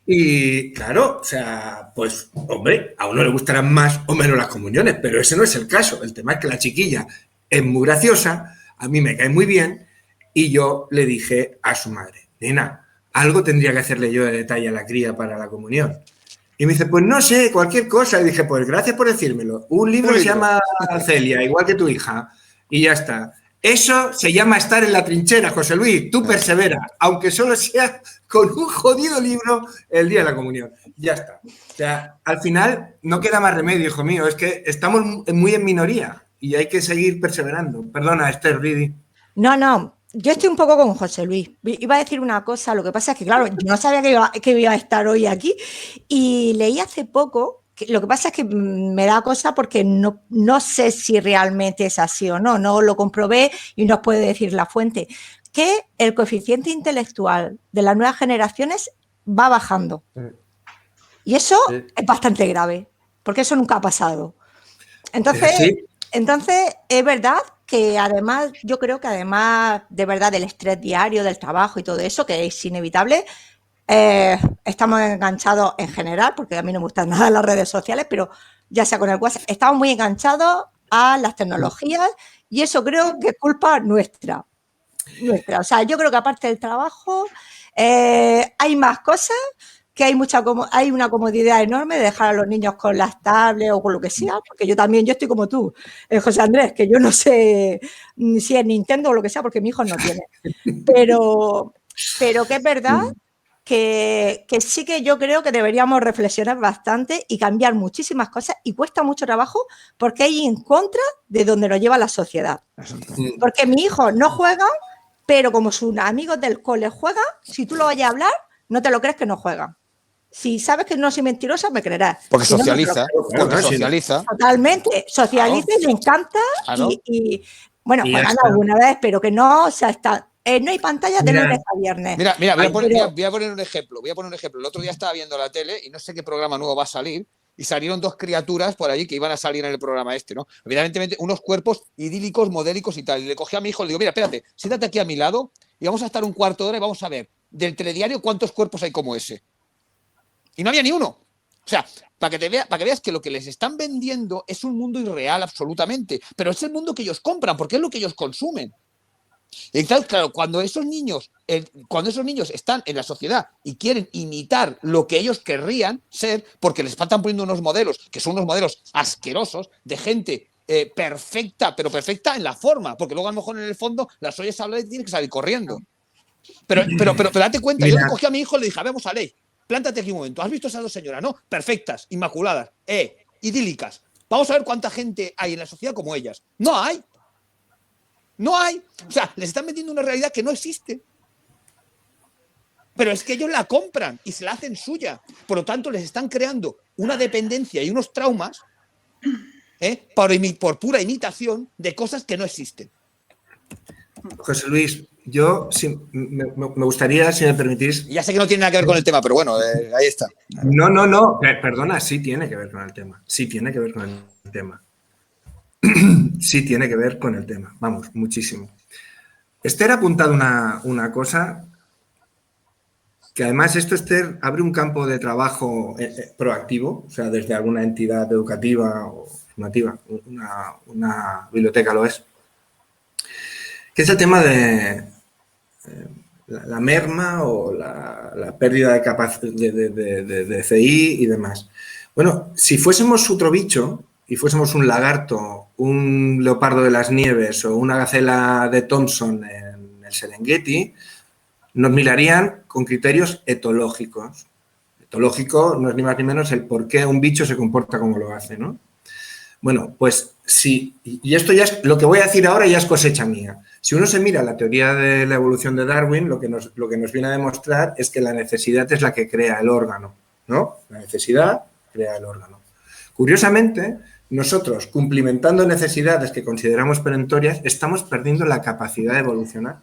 Y claro, o sea, pues, hombre, a uno le gustarán más o menos las comuniones, pero ese no es el caso. El tema es que la chiquilla es muy graciosa, a mí me cae muy bien, y yo le dije a su madre, nena, algo tendría que hacerle yo de detalle a la cría para la comunión. Y me dice, pues no sé, cualquier cosa. Y dije, pues gracias por decírmelo. Un libro se llama Celia, igual que tu hija, y ya está. Eso se llama estar en la trinchera, José Luis. Tú persevera, aunque solo sea con un jodido libro el día de la comunión. Ya está. O sea, al final no queda más remedio, hijo mío. Es que estamos muy en minoría y hay que seguir perseverando. Perdona, Esther, Ridi. No. Yo estoy un poco con José Luis. Iba a decir una cosa, lo que pasa es que, claro, yo no sabía que iba a estar hoy aquí y leí hace poco. Lo que pasa es que me da cosa porque no sé si realmente es así o no lo comprobé y no os puede decir la fuente, que el coeficiente intelectual de las nuevas generaciones va bajando. Y eso es bastante grave, porque eso nunca ha pasado. Entonces, es verdad que además, yo creo que además de verdad del estrés diario, del trabajo y todo eso, que es inevitable, estamos enganchados en general, porque a mí no me gustan nada las redes sociales, pero ya sea con el WhatsApp, estamos muy enganchados a las tecnologías y eso creo que es culpa nuestra. O sea, yo creo que aparte del trabajo hay más cosas, que hay una comodidad enorme de dejar a los niños con las tablets o con lo que sea, porque yo estoy como tú, José Andrés, que yo no sé si es Nintendo o lo que sea, porque mi hijo no tiene. Pero que es verdad que sí que yo creo que deberíamos reflexionar bastante y cambiar muchísimas cosas y cuesta mucho trabajo porque hay en contra de donde nos lleva la sociedad. Porque mi hijo no juega, pero como sus amigos del cole juegan, si tú lo vayas a hablar, no te lo crees que no juegan. Si sabes que no soy mentirosa, me creerás. Porque si socializa, no, porque socializa. Totalmente, socializa y le encanta. Claro. Y bueno, juegan alguna vez, pero que no, o sea, no hay pantalla de lunes a viernes. Mira, voy a poner un ejemplo. El otro día estaba viendo la tele y no sé qué programa nuevo va a salir y salieron dos criaturas por allí que iban a salir en el programa este, ¿no? Evidentemente, unos cuerpos idílicos, modélicos y tal. Y le cogí a mi hijo y le digo, mira, espérate, siéntate aquí a mi lado y vamos a estar un cuarto de hora y vamos a ver del telediario cuántos cuerpos hay como ese. Y no había ni uno. O sea, para que veas que lo que les están vendiendo es un mundo irreal absolutamente, pero es el mundo que ellos compran porque es lo que ellos consumen. Y claro, cuando esos niños están en la sociedad y quieren imitar lo que ellos querrían ser, porque les están poniendo unos modelos, que son unos modelos asquerosos, de gente perfecta, pero perfecta en la forma, porque luego a lo mejor en el fondo las oyes hablar y tienes que salir corriendo. Pero date cuenta, yo le cogí a mi hijo y le dije, vamos a ley, plántate aquí un momento, ¿has visto a esas dos señoras? ¿No? Perfectas, inmaculadas, idílicas. Vamos a ver cuánta gente hay en la sociedad como ellas. No hay. O sea, les están metiendo una realidad que no existe. Pero es que ellos la compran y se la hacen suya. Por lo tanto, les están creando una dependencia y unos traumas por pura imitación de cosas que no existen. José Luis, yo me gustaría, si me permitís... Ya sé que no tiene nada que ver con el tema, pero bueno, ahí está. No. Perdona, sí tiene que ver con el tema. Sí tiene que ver con el tema. Sí tiene que ver con el tema. Vamos, muchísimo. Esther ha apuntado una cosa que además esto, Esther, abre un campo de trabajo proactivo, o sea, desde alguna entidad educativa o formativa, una biblioteca lo es, que es el tema de la merma o la pérdida de capacidad de CI y demás. Bueno, si fuésemos otro bicho y fuésemos un lagarto, un leopardo de las nieves o una gacela de Thompson en el Serengeti, nos mirarían con criterios etológicos. Etológico no es ni más ni menos el por qué un bicho se comporta como lo hace, ¿no? Bueno, pues sí, y esto ya es, lo que voy a decir ahora ya es cosecha mía. Si uno se mira la teoría de la evolución de Darwin, lo que nos viene a demostrar es que la necesidad es la que crea el órgano, ¿no? La necesidad crea el órgano. Curiosamente, nosotros, cumplimentando necesidades que consideramos perentorias, estamos perdiendo la capacidad de evolucionar.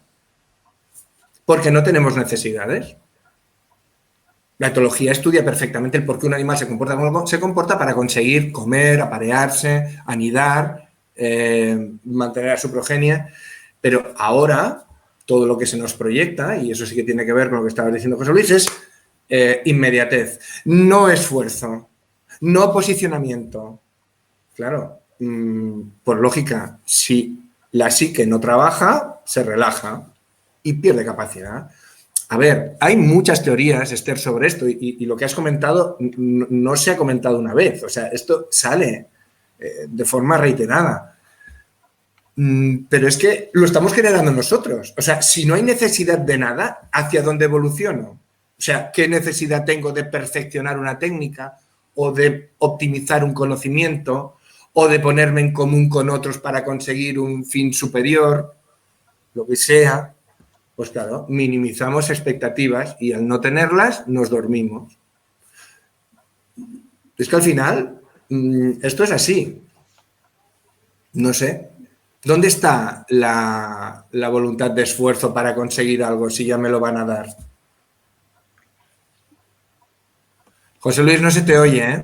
Porque no tenemos necesidades. La etología estudia perfectamente el por qué un animal se comporta como se comporta para conseguir comer, aparearse, anidar, mantener a su progenie. Pero ahora, todo lo que se nos proyecta, y eso sí que tiene que ver con lo que estaba diciendo José Luis, es inmediatez, no esfuerzo, no posicionamiento. Claro, por lógica, si la psique no trabaja, se relaja y pierde capacidad. A ver, hay muchas teorías, Esther, sobre esto y lo que has comentado no se ha comentado una vez. O sea, esto sale de forma reiterada. Pero es que lo estamos generando nosotros. O sea, si no hay necesidad de nada, ¿hacia dónde evoluciono? O sea, ¿qué necesidad tengo de perfeccionar una técnica o de optimizar un conocimiento o de ponerme en común con otros para conseguir un fin superior? Lo que sea. Pues claro, minimizamos expectativas y al no tenerlas nos dormimos. Es que al final esto es así. No sé. ¿Dónde está la voluntad de esfuerzo para conseguir algo si ya me lo van a dar? José Luis, no se te oye,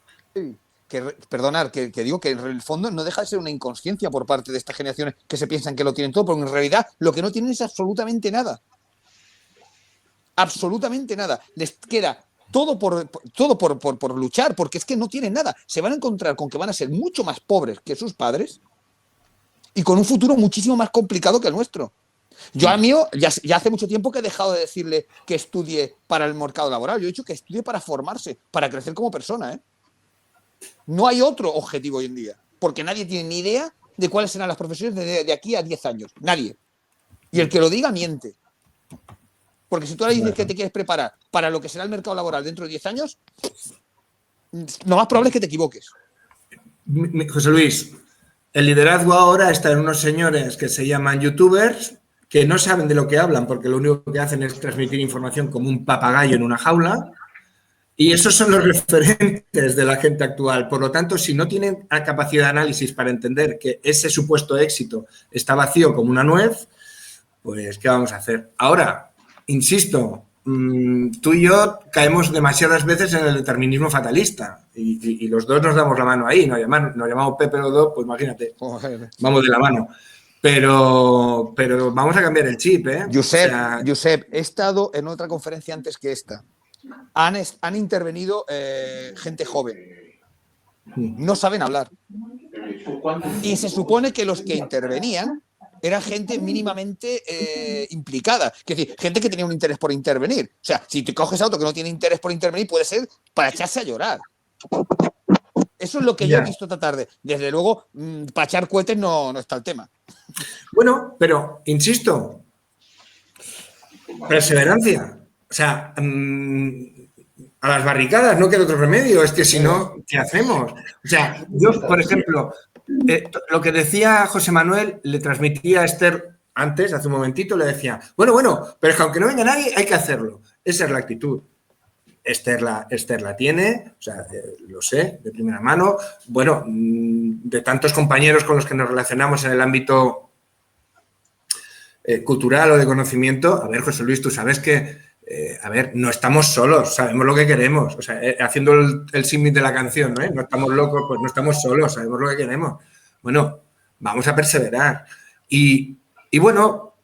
¿eh? Perdonar, que digo que en el fondo no deja de ser una inconsciencia por parte de estas generaciones que se piensan que lo tienen todo, pero en realidad lo que no tienen es absolutamente nada. Absolutamente nada. Les queda todo por luchar, porque es que no tienen nada. Se van a encontrar con que van a ser mucho más pobres que sus padres y con un futuro muchísimo más complicado que el nuestro. Yo al mío ya hace mucho tiempo que he dejado de decirle que estudie para el mercado laboral. Yo he dicho que estudie para formarse, para crecer como persona, ¿eh? No hay otro objetivo hoy en día, porque nadie tiene ni idea de cuáles serán las profesiones de aquí a 10 años. Nadie. Y el que lo diga miente. Porque si tú ahora dices que te quieres preparar para lo que será el mercado laboral dentro de 10 años, lo más probable es que te equivoques. José Luis, el liderazgo ahora está en unos señores que se llaman youtubers, que no saben de lo que hablan porque lo único que hacen es transmitir información como un papagayo en una jaula. Y esos son los referentes de la gente actual. Por lo tanto, si no tienen la capacidad de análisis para entender que ese supuesto éxito está vacío como una nuez, pues ¿qué vamos a hacer? Ahora, insisto, tú y yo caemos demasiadas veces en el determinismo fatalista y los dos nos damos la mano ahí. Nos llamamos Pepe los dos, pues imagínate, vamos de la mano. Pero vamos a cambiar el chip, ¿eh? Josep, he estado en otra conferencia antes que esta. Han intervenido gente joven. No saben hablar. Y se supone que los que intervenían eran gente mínimamente implicada. Es decir, gente que tenía un interés por intervenir. O sea, si te coges a otro que no tiene interés por intervenir, puede ser para echarse a llorar. Eso es lo que yo he visto esta tarde. Desde luego, para echar cohetes no está el tema. Bueno, pero, insisto, perseverancia. O sea, a las barricadas no queda otro remedio. Es que si no, ¿qué hacemos? O sea, yo, por ejemplo, lo que decía José Manuel, le transmitía a Esther antes, hace un momentito, le decía, bueno, pero es que aunque no venga nadie, hay que hacerlo. Esa es la actitud. Esther la tiene, o sea, lo sé, de primera mano. Bueno, de tantos compañeros con los que nos relacionamos en el ámbito cultural o de conocimiento, a ver, José Luis, tú sabes que, no estamos solos, sabemos lo que queremos. O sea, haciendo el símil de la canción, ¿no? No estamos locos, pues no estamos solos, sabemos lo que queremos. Bueno, vamos a perseverar. Y bueno,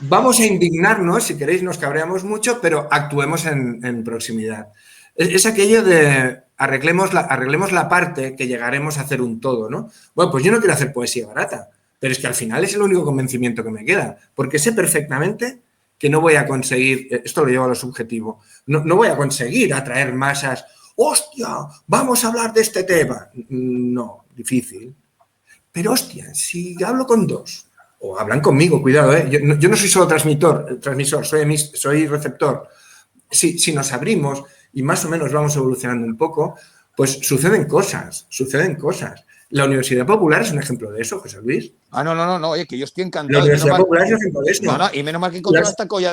vamos a indignarnos, si queréis, nos cabreamos mucho, pero actuemos en proximidad. Es aquello de arreglemos la parte que llegaremos a hacer un todo, ¿no? Bueno, pues yo no quiero hacer poesía barata, pero es que al final es el único convencimiento que me queda, porque sé perfectamente que no voy a conseguir, esto lo llevo a lo subjetivo, no voy a conseguir atraer masas, ¡hostia! Vamos a hablar de este tema. No, difícil. Pero, hostia, si hablo con dos, o hablan conmigo, cuidado, yo no soy solo transmisor, soy receptor. Si nos abrimos y más o menos vamos evolucionando un poco, pues suceden cosas. La Universidad Popular es un ejemplo de eso, José Luis. No, oye, que yo estoy encantado. La Universidad Popular es un ejemplo de eso. No, y menos mal que encontré esta colla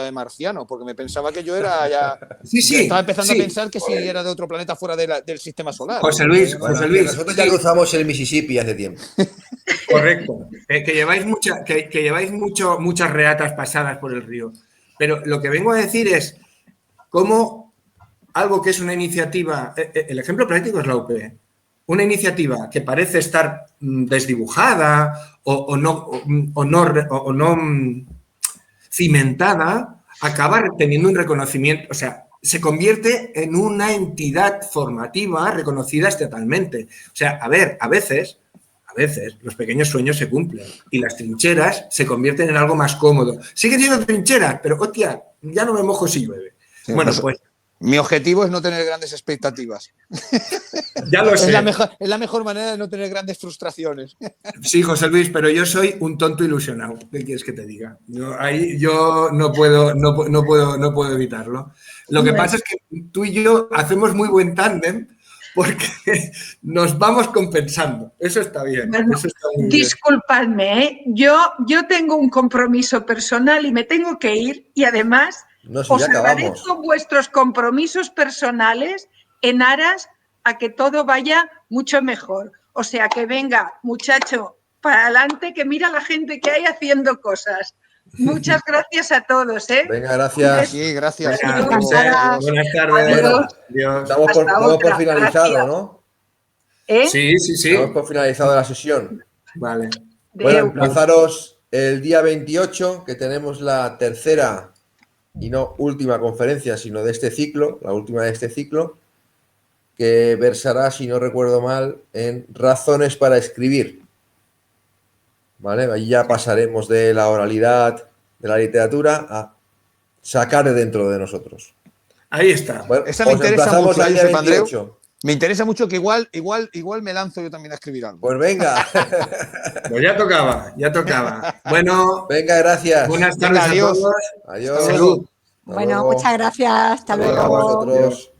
de marciano, porque me pensaba que yo era ya... Sí. Estaba empezando a pensar que si era de otro planeta fuera del sistema solar. José Luis. Nosotros ya cruzamos el Mississippi hace tiempo. Correcto. Que lleváis muchas reatas pasadas por el río. Pero lo que vengo a decir es cómo algo que es una iniciativa, el ejemplo práctico es la UP, una iniciativa que parece estar desdibujada o no cimentada, acaba teniendo un reconocimiento, o sea, se convierte en una entidad formativa reconocida estatalmente. O sea, a veces los pequeños sueños se cumplen y las trincheras se convierten en algo más cómodo. Siguen siendo trincheras, pero, hostia, ya no me mojo si llueve. Sí, bueno, pues... Mi objetivo es no tener grandes expectativas. Ya lo sé. Es la mejor manera de no tener grandes frustraciones. Sí, José Luis, pero yo soy un tonto ilusionado. ¿Qué quieres que te diga? Yo no puedo evitarlo. Lo que pasa es que tú y yo hacemos muy buen tándem porque nos vamos compensando. Eso está bien. Bueno, eso está muy disculpadme, ¿eh? Yo tengo un compromiso personal y me tengo que ir y además os agradezco vuestros compromisos personales en aras a que todo vaya mucho mejor. O sea, que venga, muchacho, para adelante, que mira la gente que hay haciendo cosas. Muchas gracias a todos, ¿eh? Venga, gracias. Sí, gracias. Buenas tardes. Bueno, damos por finalizado, gracias. ¿No? Sí. Damos por finalizado la sesión. Vale. Bueno, emplazaros el día 28, que tenemos la tercera y no última conferencia, sino de este ciclo, la última de este ciclo, que versará, si no recuerdo mal, en razones para escribir. ¿Vale? Ahí ya pasaremos de la oralidad, de la literatura, a sacar de dentro de nosotros. Ahí está. Bueno, esa me interesa mucho, Andreu. Me interesa mucho que igual me lanzo yo también a escribir algo. Pues venga. Pues ya tocaba. Bueno. Venga, gracias. Buenas tardes a todos. Adiós. Salud. Bueno, muchas gracias. Hasta luego. A vosotros.